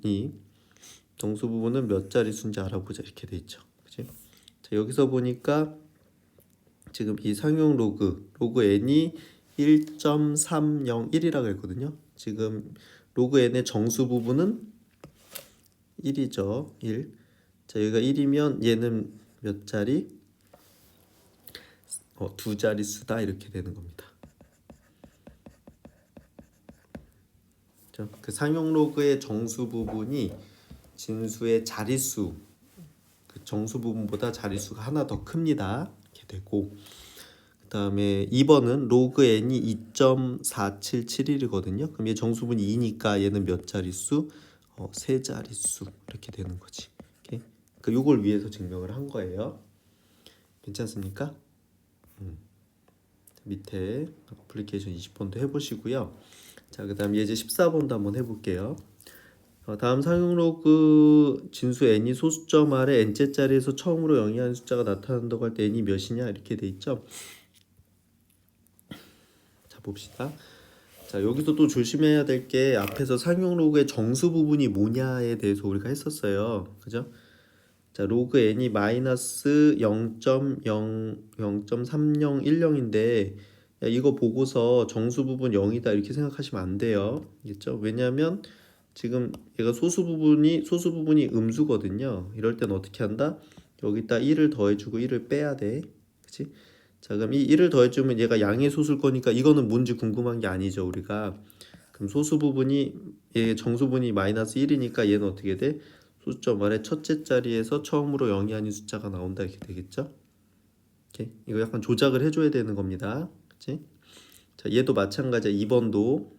몇 자릿수인지 알아보자 이렇게 돼 있죠. 그치? 자, 여기서 보니까 지금 이 상용 로그 n이 1.301이라고 했거든요. 지금 로그 n의 정수 부분은 1이죠. 1. 자, 여기가 1이면 얘는 몇 자리? 두 자릿수다 이렇게 되는 겁니다. 그 상용 로그의 정수 부분이 진수의 자릿수, 그 정수 부분보다 자릿수가 하나 더 큽니다. 이렇게 되고 그 다음에 2번은 로그 n이 2.4771이거든요. 그럼 얘 정수분이 2니까 얘는 몇 자릿수? 세 자릿수 이렇게 되는 거지. 오케이? 그 요걸 위해서 증명을 한 거예요. 괜찮습니까? 밑에 어플리케이션 20번도 해보시고요. 자, 그 다음 예제 14번도 한번 해볼게요. 다음 상용 로그 진수 n이 소수점 아래 n째 자리에서 처음으로 0이 아닌 숫자가 나타난다고 할 때 n이 몇이냐 이렇게 돼 있죠. 자, 봅시다. 자, 여기서 또 조심해야 될 게 앞에서 상용 로그의 정수 부분이 뭐냐에 대해서 우리가 했었어요. 그죠? 자, 로그 n이 마이너스 0.3010인데 이거 보고서 정수 부분 0이다 이렇게 생각하시면 안 돼요. 알겠죠? 왜냐면 지금 얘가 소수 부분이 음수거든요. 이럴 땐 어떻게 한다? 여기다 1을 더해주고 1을 빼야 돼. 그치? 자, 그럼 이 1을 더해주면 얘가 양의 소수일 거니까 이거는 뭔지 궁금한 게 아니죠, 우리가. 그럼 얘 정수분이 마이너스 1이니까 얘는 어떻게 돼? 소수점 아래 첫째 자리에서 처음으로 0이 아닌 숫자가 나온다 이렇게 되겠죠? 오케이? 이거 약간 조작을 해줘야 되는 겁니다. 그치? 자, 얘도 마찬가지야. 2번도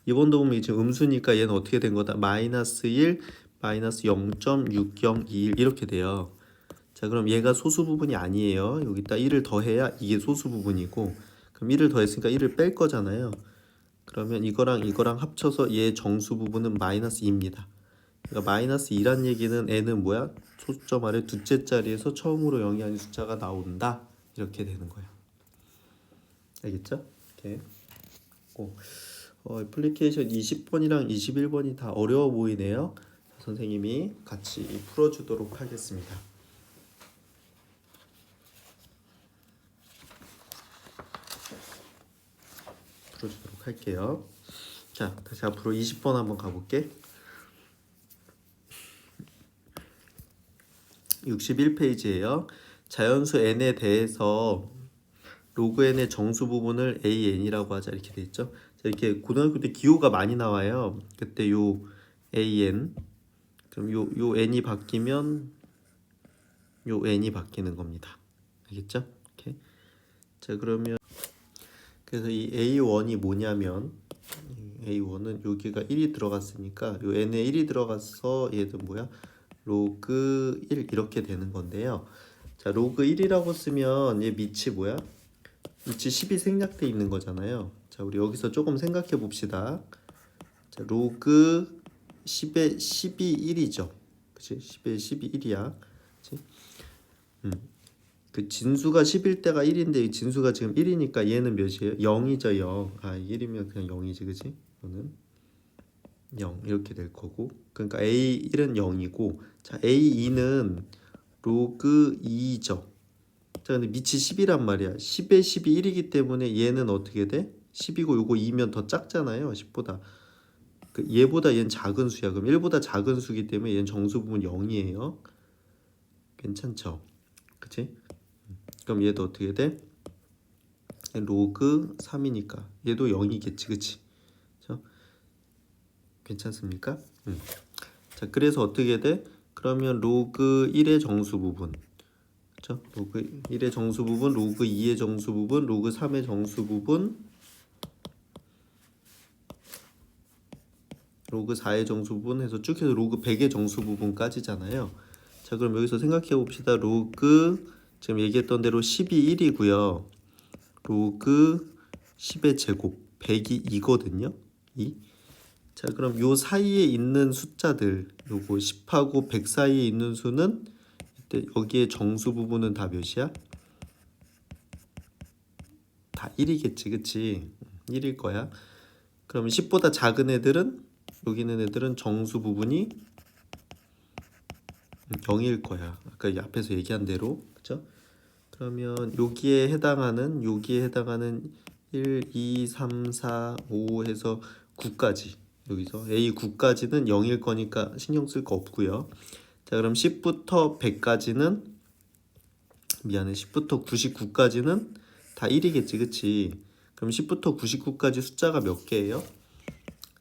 보면 지금 음수니까 얘는 어떻게 된 거다? 마이너스 1, 마이너스 0.6021 이렇게 돼요. 자, 그럼 얘가 소수 부분이 아니에요. 여기다 1을 더해야 이게 소수 부분이고 그럼 1을 더했으니까 1을 뺄 거잖아요. 그러면 이거랑 합쳐서 얘 정수 부분은 마이너스 2입니다. 그러니까 마이너스 2란 얘기는 n은 뭐야? 소수점 아래 둘째 자리에서 처음으로 0이 아닌 숫자가 나온다. 이렇게 되는 거예요. 알겠죠? 이렇게. 애플리케이션 20번이랑 21번이 다 어려워 보이네요. 선생님이 같이 풀어주도록 하겠습니다. 할게요. 자, 다시 앞으로 20번 한번 가볼게. 61페이지예요. 자연수 n에 대해서 로그 n의 정수 부분을 an이라고 하자 이렇게 돼 있죠. 자, 이렇게 고등학교 때 기호가 많이 나와요. 그때 요 an 그럼 요 n이 바뀌면 요 n이 바뀌는 겁니다. 알겠죠? 이렇게. 자, 그러면 그래서 이 a1이 뭐냐면 a1은 여기가 1이 들어갔으니까 요 n에 1이 들어가서 얘도 뭐야? 로그 1 이렇게 되는 건데요. 자, 로그 1이라고 쓰면 얘 밑이 뭐야? 밑이 10이 생략돼 있는 거잖아요. 자, 우리 여기서 조금 생각해 봅시다. 자, 로그 10에 10이 1이죠. 그치? 10에 10이 1이야. 그치? 그 진수가 10일 때가 1인데 이 진수가 지금 1이니까 얘는 몇이에요? 0이죠, 0. 아, 1이면 그냥 0이지, 그치? 이거는 0 이렇게 될 거고. 그러니까 A1은 0이고 자, A2는 로그 2죠. 자, 근데 밑이 10이란 말이야. 10에 10이 1이기 때문에 얘는 어떻게 돼? 10이고 요거 2면 더 작잖아요. 10보다. 그 얘보다 얘는 작은 수야. 그럼 1보다 작은 수기 때문에 얘는 정수 부분 0이에요. 괜찮죠? 그치? 그럼 얘도 어떻게 돼? 로그 3이니까 얘도 0이겠지. 그치? 그렇죠? 괜찮습니까? 자, 그래서 어떻게 돼? 그러면 로그 1의 정수 부분 그렇죠? 로그 1의 정수 부분, 로그 2의 정수 부분, 로그 3의 정수 부분, 로그 4의 정수 부분 해서 쭉 해서 로그 100의 정수 부분까지잖아요. 자, 그럼 여기서 생각해 봅시다. 로그 지금 얘기했던 대로 10이 1이고요. 로그 10의 제곱 100이 2거든요. 2. 자, 그럼 요 사이에 있는 숫자들 요거 10하고 100 사이에 있는 수는 이때 여기에 정수 부분은 다 몇이야? 다 1이겠지, 그치? 1일 거야. 그럼 10보다 작은 애들은 여기 있는 애들은 정수 부분이 0일 거야. 아까 이 앞에서 얘기한 대로, 그죠? 그러면 여기에 해당하는 1, 2, 3, 4, 5 해서 9까지 여기서 A9까지는 0일 거니까 신경 쓸 거 없고요. 자, 그럼 10부터 100까지는 미안해 10부터 99까지는 다 1이겠지, 그치? 그럼 10부터 99까지 숫자가 몇 개예요?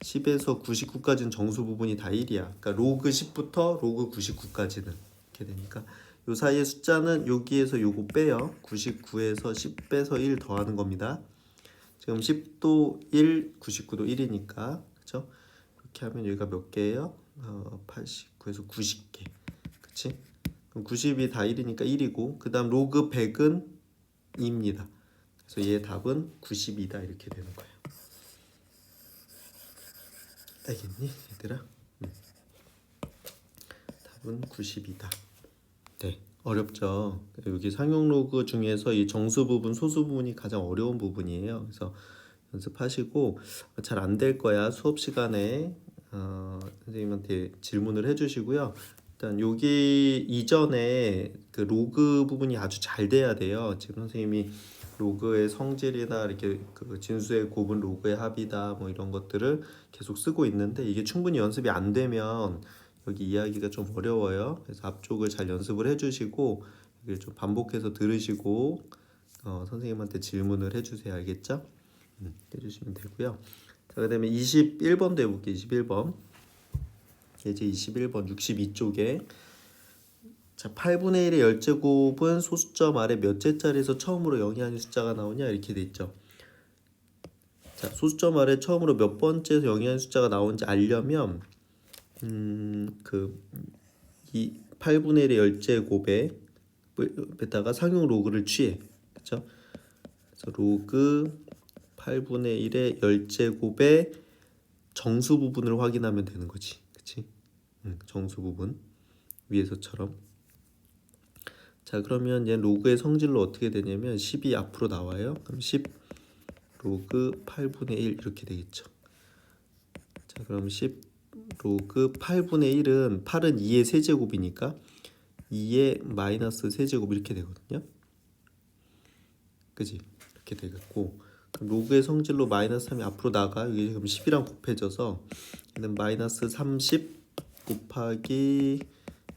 10에서 99까지는 정수 부분이 다 1이야. 그러니까 로그 10부터 로그 99까지는 이렇게 되니까 요 사이의 숫자는 여기에서 요거 빼요. 99에서 10 빼서 1 더하는 겁니다. 지금 10도 1, 99도 1이니까 그렇죠? 이렇게 하면 여기가 몇 개예요? 89에서 90개. 그치? 그럼 90이 다 1이니까 1이고 그 다음 로그 100은 2입니다. 그래서 얘의 답은 92다 이렇게 되는 거예요. 알겠니 얘들아? 답은 90이다. 네, 어렵죠. 여기 상용 로그 중에서 이 정수 부분, 소수 부분이 가장 어려운 부분이에요. 그래서 연습하시고 잘 안 될 거야 수업 시간에 선생님한테 질문을 해주시고요. 일단 여기 이전에 그 로그 부분이 아주 잘 돼야 돼요. 지금 선생님이 로그의 성질이나 이렇게 그 진수의 곱은 로그의 합이다 뭐 이런 것들을 계속 쓰고 있는데 이게 충분히 연습이 안 되면 여기 이야기가 좀 어려워요. 그래서 앞쪽을 잘 연습을 해주시고 여기를 좀 반복해서 들으시고 선생님한테 질문을 해주세요. 알겠죠? 해주시면 되고요. 자, 그다음에 21번도 해볼게요. 21번 예제 21번 62쪽에 자 8분의 1의 열제곱은 소수점 아래 몇째 자리에서 처음으로 0이 아닌 숫자가 나오냐 이렇게 돼 있죠. 자 소수점 아래 처음으로 몇 번째에서 0이 아닌 숫자가 나오는지 알려면 이 8분의 1의 열제곱에다가 상용 로그를 취해. 그렇죠? 그래서 로그 8분의 1의 열제곱의 정수 부분을 확인하면 되는 거지. 그치? 정수 부분 위에서처럼. 자 그러면 얘 로그의 성질로 어떻게 되냐면 10이 앞으로 나와요. 그럼 10 로그 8분의 1 이렇게 되겠죠. 자 그럼 10 로그 8분의 1은 8은 2의 세제곱이니까 2의 마이너스 세제곱 이렇게 되거든요. 그지? 이렇게 되겠고 그럼 로그의 성질로 마이너스 3이 앞으로 나가. 이게 지금 10이랑 곱해져서 얘는 마이너스 30 곱하기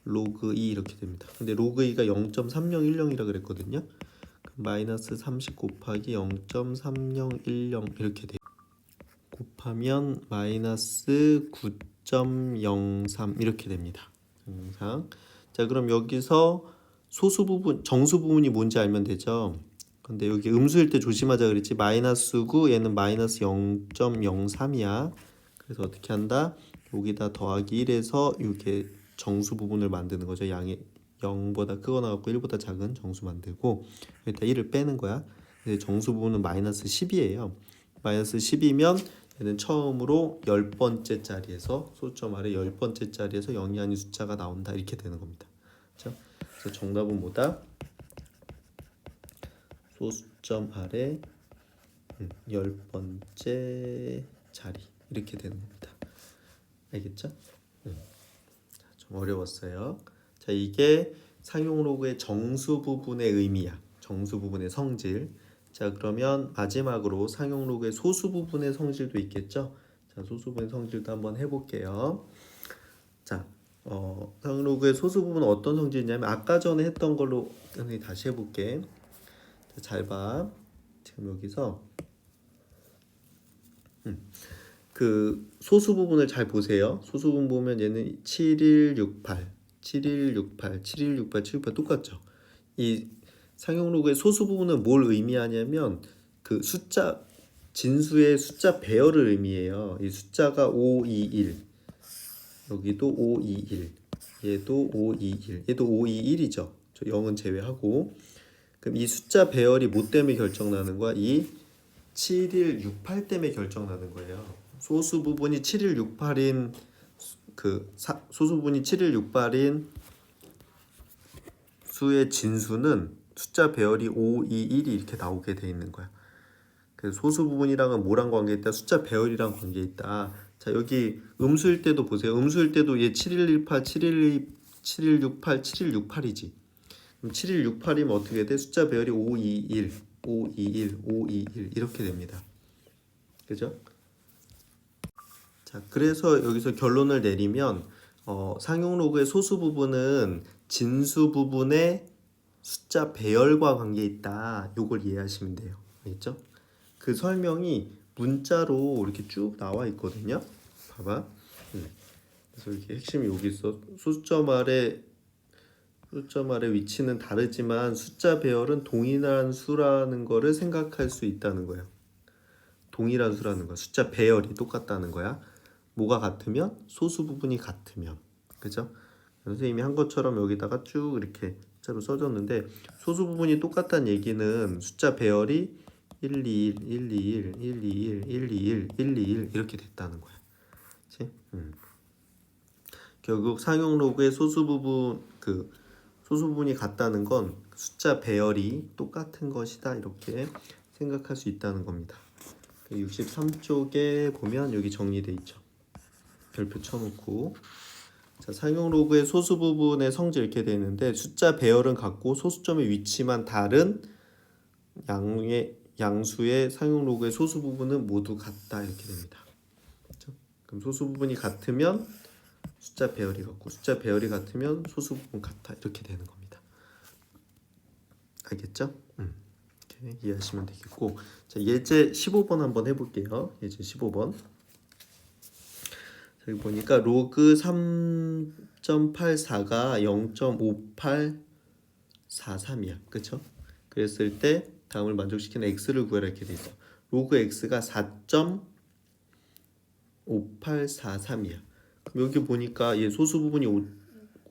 로그 2 이렇게 됩니다. 근데 로그 2가 0.3010이라 그랬거든요. 그럼 마이너스 30 곱하기 0.3010 이렇게 돼요. 곱하면 마이너스 9.03 이렇게 됩니다. 항상. 자, 그럼 여기서 소수 부분, 정수 부분이 뭔지 알면 되죠. 근데 여기 음수일 때 조심하자 그랬지. 마이너스 9, 얘는 마이너스 0.03이야. 그래서 어떻게 한다? 여기다 더하기 1해서 이렇게 정수 부분을 만드는 거죠. 양이 0보다 크거나 같고 1보다 작은 정수 만들고 여기다 1을 빼는 거야. 근데 정수 부분은 마이너스 10이에요. 마이너스 10이면 얘는 처음으로 10번째 자리에서 소수점 아래 10번째 자리에서 0이 아닌 숫자가 나온다. 이렇게 되는 겁니다. 그렇죠? 그래서 정답은 뭐다? 소수점 아래 10번째 자리 이렇게 되는 겁니다. 알겠죠? 좀 어려웠어요. 자, 이게 상용 로그의 정수 부분의 의미야. 정수 부분의 성질. 자, 그러면 마지막으로 상용 로그의 소수 부분의 성질도 있겠죠? 자, 소수 부분의 성질도 한번 해볼게요. 자, 상용 로그의 소수 부분은 어떤 성질이냐면 아까 전에 했던 걸로 선생님이 다시 해볼게. 자, 잘 봐. 지금 여기서 그 소수 부분을 잘 보세요. 소수 부분 보면 얘는 7168, 7168, 7168, 768 똑같죠. 이 상용 로그의 소수 부분은 뭘 의미하냐면 그 숫자 진수의 숫자 배열을 의미해요. 이 숫자가 521, 여기도 521, 얘도 521, 얘도 521이죠. 저 0은 제외하고. 그럼 이 숫자 배열이 뭐 때문에 결정나는 거야? 이 7168 때문에 결정나는 거예요. 소수 부분이 7168인 소수 부분이 7168인 수의 진수는 숫자 배열이 521이 이렇게 나오게 돼 있는 거야. 그래서 소수 부분이랑은 뭐랑 관계 있다? 숫자 배열이랑 관계 있다. 자, 여기 음수일 때도 보세요. 음수일 때도 얘 7118, 712, 7168, 7168이지. 그럼 7168이면 어떻게 돼? 숫자 배열이 521, 521, 521 이렇게 됩니다. 그죠? 자, 그래서 여기서 결론을 내리면 상용 로그의 소수 부분은 진수 부분의 숫자 배열과 관계 있다. 요걸 이해하시면 돼요. 알겠죠? 그 설명이 문자로 이렇게 쭉 나와 있거든요. 봐봐. 그래서 이렇게 핵심이 여기 있어. 소수점 아래 위치는 다르지만 숫자 배열은 동일한 수라는 거를 생각할 수 있다는 거예요. 동일한 수라는 거야. 숫자 배열이 똑같다는 거야. 뭐가 같으면? 소수 부분이 같으면. 그죠? 선생님이 한 것처럼 여기다가 쭉 이렇게 숫자로 써줬는데 소수 부분이 똑같다는 얘기는 숫자 배열이 121, 121, 121, 121, 121 이렇게 됐다는 거야. 그치? 결국 상용 로그의 소수 부분이 같다는 건 숫자 배열이 똑같은 것이다. 이렇게 생각할 수 있다는 겁니다. 63쪽에 보면 여기 정리돼 있죠. 별표 쳐놓고. 자, 상용 로그의 소수 부분의 성질 이렇게 되어 있는데 숫자 배열은 같고 소수점의 위치만 다른 양수의 상용 로그의 소수 부분은 모두 같다. 이렇게 됩니다. 그렇죠? 그럼 소수 부분이 같으면 숫자 배열이 같고 숫자 배열이 같으면 소수 부분 같아. 이렇게 되는 겁니다. 알겠죠? 이렇게 이해하시면 되겠고, 자, 예제 15번 한번 해볼게요. 예제 15번. 여기 보니까 로그 3.84가 0.5843이야. 그쵸? 그랬을 때 다음을 만족시키는 x를 구해라 이렇게 돼 있어. 로그 x가 4.5843이야. 그럼 여기 보니까 얘 소수 부분이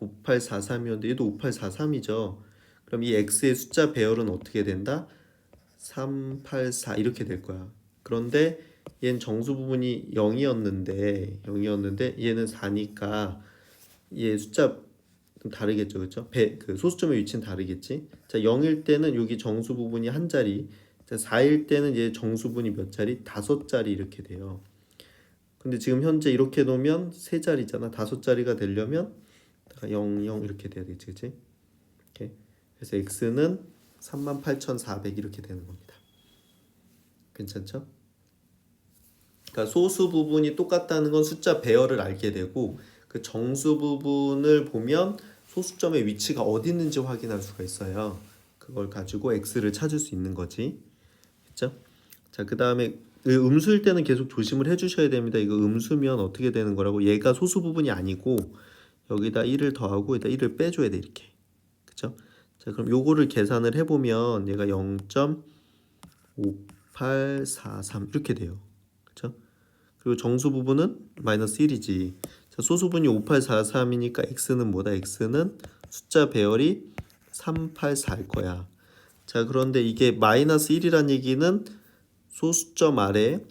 5843이었는데 얘도 5843이죠. 그럼 이 x의 숫자 배열은 어떻게 된다? 384 이렇게 될 거야. 그런데 얘는 정수 부분이 0이었는데 얘는 4니까 얘 숫자 좀 다르겠죠. 그렇죠? 그 소수점의 위치는 다르겠지. 자, 0일 때는 여기 정수 부분이 한 자리. 자, 4일 때는 얘 정수 부분이 몇 자리? 5자리 이렇게 돼요. 근데 지금 현재 이렇게 놓으면 3자리잖아. 5자리가 되려면 0, 0 이렇게 돼야 되겠지. 그치? 이렇게. 그래서 x는 38,400 이렇게 되는 겁니다. 괜찮죠? 그러니까 소수 부분이 똑같다는 건 숫자 배열을 알게 되고 그 정수 부분을 보면 소수점의 위치가 어디 있는지 확인할 수가 있어요. 그걸 가지고 x를 찾을 수 있는 거지. 그렇죠? 자, 그다음에 음수일 때는 계속 조심을 해주셔야 됩니다. 이거 음수면 어떻게 되는 거라고? 얘가 소수 부분이 아니고 여기다 1을 더하고 여기다 1을 빼줘야 돼 이렇게. 그렇죠? 자, 그럼 요거를 계산을 해보면 얘가 0.5843 이렇게 돼요. 그렇죠? 그리고 정수 부분은 마이너스 1이지. 자, 소수 부분이 5843이니까 x는 뭐다? x는 숫자 배열이 384일 거야. 자, 그런데 이게 마이너스 1이란 얘기는 소수점 아래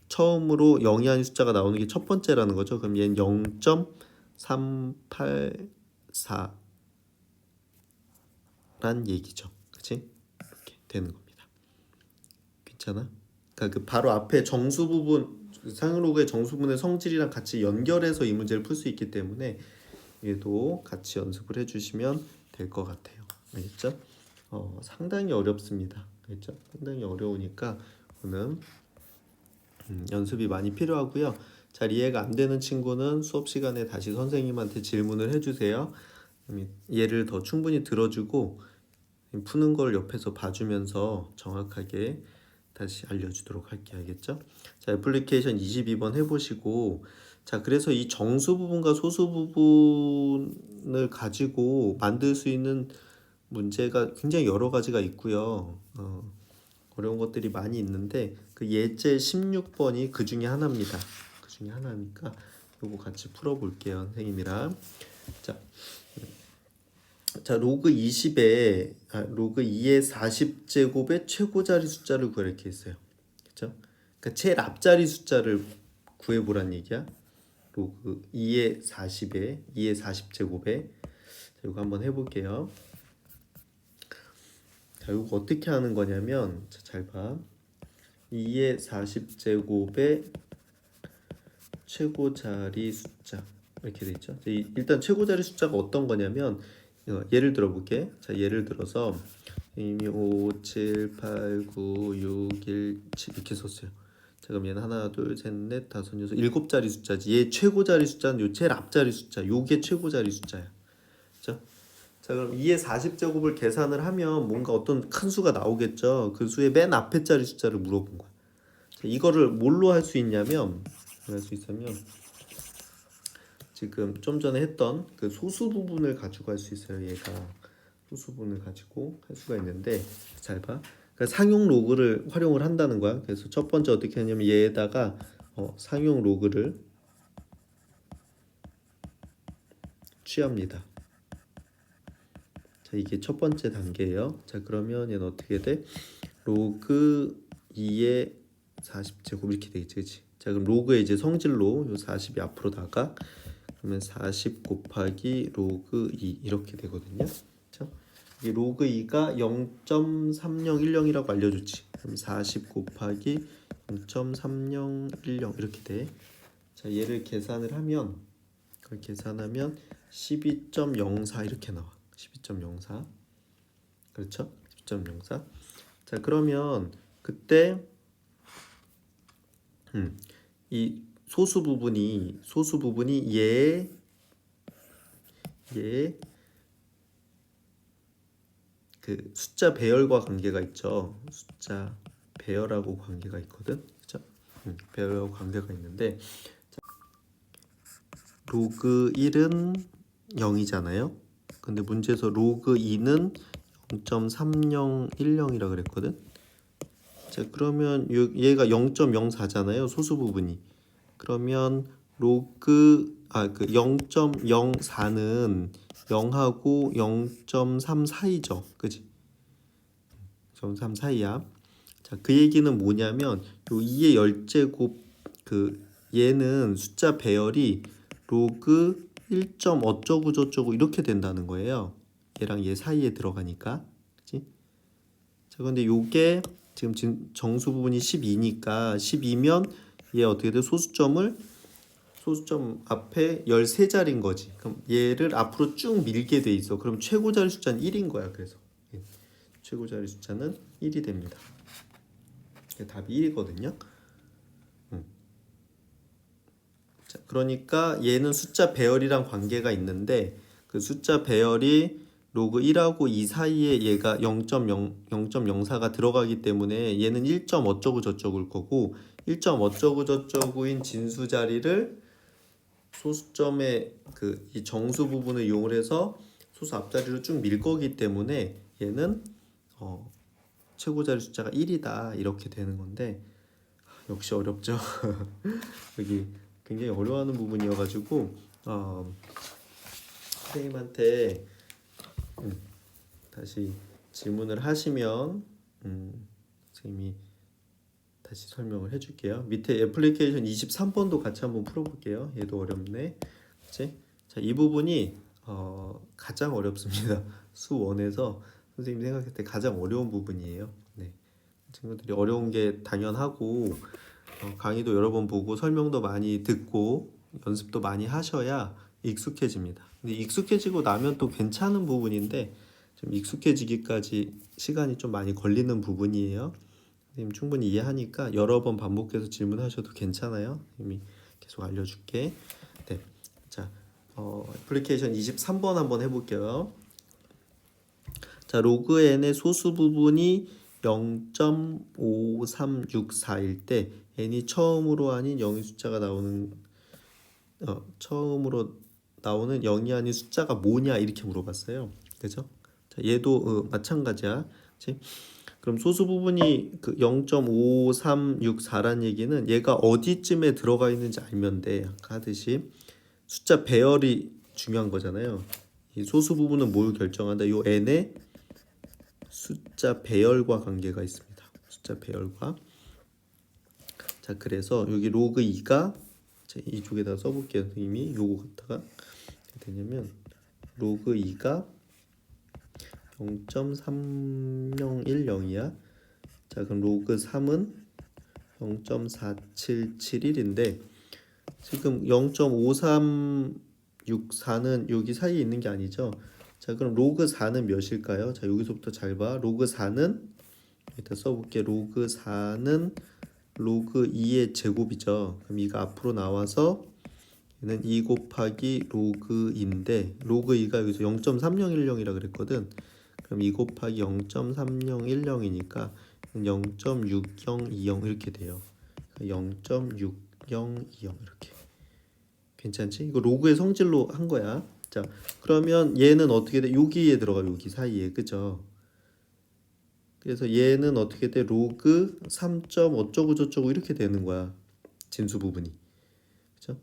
처음으로 0이 아닌 숫자가 나오는 게 첫 번째라는 거죠. 그럼 얘는 0.384 란 얘기죠. 그치? 이렇게 되는 겁니다. 괜찮아? 그러니까 그 바로 앞에 정수 부분, 상용로그의 정수 부분의 성질이랑 같이 연결해서 이 문제를 풀 수 있기 때문에 얘도 같이 연습을 해주시면 될 것 같아요. 알겠죠? 상당히 어렵습니다. 알겠죠? 상당히 어려우니까 오늘 연습이 많이 필요하고요. 잘 이해가 안 되는 친구는 수업 시간에 다시 선생님한테 질문을 해주세요. 얘를 더 충분히 들어주고 푸는 걸 옆에서 봐주면서 정확하게 다시 알려주도록 할게요. 알겠죠? 자, 애플리케이션 22번 해보시고, 자, 그래서 이 정수 부분과 소수 부분을 가지고 만들 수 있는 문제가 굉장히 여러 가지가 있고요. 어려운 것들이 많이 있는데 그 예제 16번이 그 중에 하나입니다. 그 중에 하나니까 요거 같이 풀어볼게요, 선생님이랑. 자, 로그 20에 로그 2의 40제곱의 최고자리 숫자를 구하라 이렇게 했어요. 그렇죠? 그러니까 제일 앞자리 숫자를 구해보란 얘기야. 로그 2의 40에 2의 40제곱에 자, 이거 한번 해볼게요. 자, 이거 어떻게 하는 거냐면 자, 잘 봐. 2의 40제곱의 최고자리 숫자 이렇게 돼 있죠. 일단 최고자리 숫자가 어떤 거냐면 예를 들어 볼게. 자, 예를 들어서 이미 5, 7, 8, 9, 6, 1, 7 이렇게 썼어요. 자, 그럼 얘는 하나, 둘, 셋, 넷, 다섯, 여섯, 7자리 숫자지. 얘 최고자리 숫자는 요 제일 앞자리 숫자. 요게 최고자리 숫자야. 그렇죠? 자, 그럼 2의 40제곱을 계산을 하면 뭔가 어떤 큰 수가 나오겠죠. 그 수의 맨 앞에 자리 숫자를 물어본 거야. 자, 이거를 뭘로 할 수 있냐면 할 수 있으면 지금 좀 전에 했던 그 소수 부분을 가지고 할 수 있어요. 얘가 소수 부분을 가지고 할 수가 있는데 잘 봐. 그러니까 상용 로그를 활용을 한다는 거야. 그래서 첫 번째 어떻게 하냐면 얘에다가 상용 로그를 취합니다. 자, 이게 첫 번째 단계예요. 자, 그러면 얘는 어떻게 돼? 로그 2의 40제곱 이렇게 되겠지, 그치? 자, 그럼 로그의 이제 성질로 요 40이 앞으로 나가. 그러면 40 곱하기 로그 2 이렇게 되거든요. 그렇죠? 이 로그 2가 0.3010이라고 알려줬지. 그럼 40 곱하기 0.3010 이렇게 돼. 자, 얘를 계산을 하면 그걸 계산하면 12.04 이렇게 나와. 12.04 그렇죠? 12.04 자, 그러면 그때 이 소수 부분이 얘 그 숫자 배열과 관계가 있죠. 숫자 배열하고 관계가 있거든. 그렇죠? 배열하고 관계가 있는데 로그 1은 0이잖아요. 근데 문제에서 로그 2는 0.3010이라 그랬거든. 자, 그러면 얘가 0.04잖아요. 소수 부분이. 그러면 로그 그 0.04는 0하고 0.3 사이죠. 그지? 0.3 사이야. 자, 그 얘기는 뭐냐면 요 2의 10제곱 그 얘는 숫자 배열이 로그 1. 어쩌고 저쩌고 이렇게 된다는 거예요. 얘랑 얘 사이에 들어가니까. 그치? 자, 근데 요게 지금 정수 부분이 12니까 12면 얘 어떻게 돼? 소수점 앞에 13자리인 거지. 그럼 얘를 앞으로 쭉 밀게 돼 있어. 그럼 최고자리 숫자는 1인 거야. 그래서 최고자리 숫자는 1이 됩니다. 답이 1이거든요. 자, 그러니까 얘는 숫자 배열이랑 관계가 있는데 그 숫자 배열이 로그 1하고 2 사이에 얘가 0.0, 0.04가 들어가기 때문에 얘는 1. 어쩌고 저쩌고일 거고 1. 어쩌고 저쩌고인 진수 자리를 소수점의 그 이 정수 부분을 이용을 해서 소수 앞자리로 쭉 밀 거기 때문에 얘는 최고 자리 숫자가 1이다 이렇게 되는 건데 역시 어렵죠. 여기 굉장히 어려워하는 부분이어가지고 선생님한테 다시 질문을 하시면 선생님이 다시 설명을 해줄게요. 밑에 애플리케이션 23번도 같이 한번 풀어볼게요. 얘도 어렵네. 그치? 자, 이 부분이 가장 어렵습니다. 수1에서 선생님이 생각할 때 가장 어려운 부분이에요. 네. 친구들이 어려운 게 당연하고 강의도 여러 번 보고 설명도 많이 듣고 연습도 많이 하셔야 익숙해집니다. 근데 익숙해지고 나면 또 괜찮은 부분인데 좀 익숙해지기까지 시간이 좀 많이 걸리는 부분이에요. 선생님 충분히 이해하니까 여러 번 반복해서 질문하셔도 괜찮아요. 선생님이 계속 알려줄게. 네, 자 애플리케이션 23번 한번 해볼게요. 자, 로그 n의 소수 부분이 0.5364일 때 n이 처음으로 아닌 0의 숫자가 나오는 처음으로 나오는 0이 아닌 숫자가 뭐냐 이렇게 물어봤어요. 그죠? 자, 얘도 마찬가지야. 그치? 그럼 소수 부분이 그 0.5364란 얘기는 얘가 어디쯤에 들어가 있는지 알면 돼. 아까 하듯이 숫자 배열이 중요한 거잖아요. 이 소수 부분은 뭘 결정한다? 요 n의 숫자 배열과 관계가 있습니다. 숫자 배열과. 자, 그래서 여기 로그 2가 이쪽에다 써볼게요. 선생님이 요거 갖다가 어떻게 되냐면 로그 2가 0.3010이야. 자, 그럼 로그 3은 0.4771인데 지금 0.5364는 여기 사이에 있는 게 아니죠. 자, 그럼 로그 4는 몇일까요? 자, 여기서부터 잘 봐. 로그 4는 일단 써볼게. 로그 4는 로그 2의 제곱이죠. 그럼 이거 앞으로 나와서 얘는 2 곱하기 로그 2인데 로그 2가 여기서 0.3010이라 그랬거든. 그럼 2 곱하기 0.3010이니까 0.6020 이렇게 돼요. 0.6020 이렇게. 괜찮지? 이거 로그의 성질로 한 거야. 자, 그러면 얘는 어떻게 돼? 여기에 들어가, 여기 사이에. 그죠? 그래서 얘는 어떻게 돼? 로그 3. 어쩌고 저쩌고 이렇게 되는 거야. 진수 부분이. 그죠?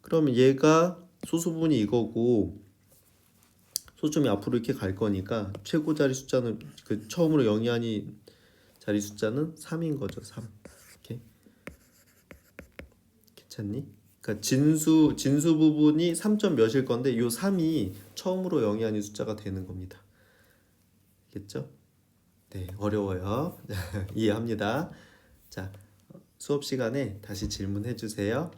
그러면 얘가 소수 부분이 이거고 소수점이 앞으로 이렇게 갈 거니까 최고 자리 숫자는 그 처음으로 0이 아닌 자리 숫자는 3인 거죠. 3. 이렇게. 괜찮니? 그러니까 진수 부분이 3. 몇일 건데 요 3이 처음으로 0이 아닌 숫자가 되는 겁니다. 알겠죠? 네, 어려워요. 이해합니다. 자, 수업 시간에 다시 질문해 주세요.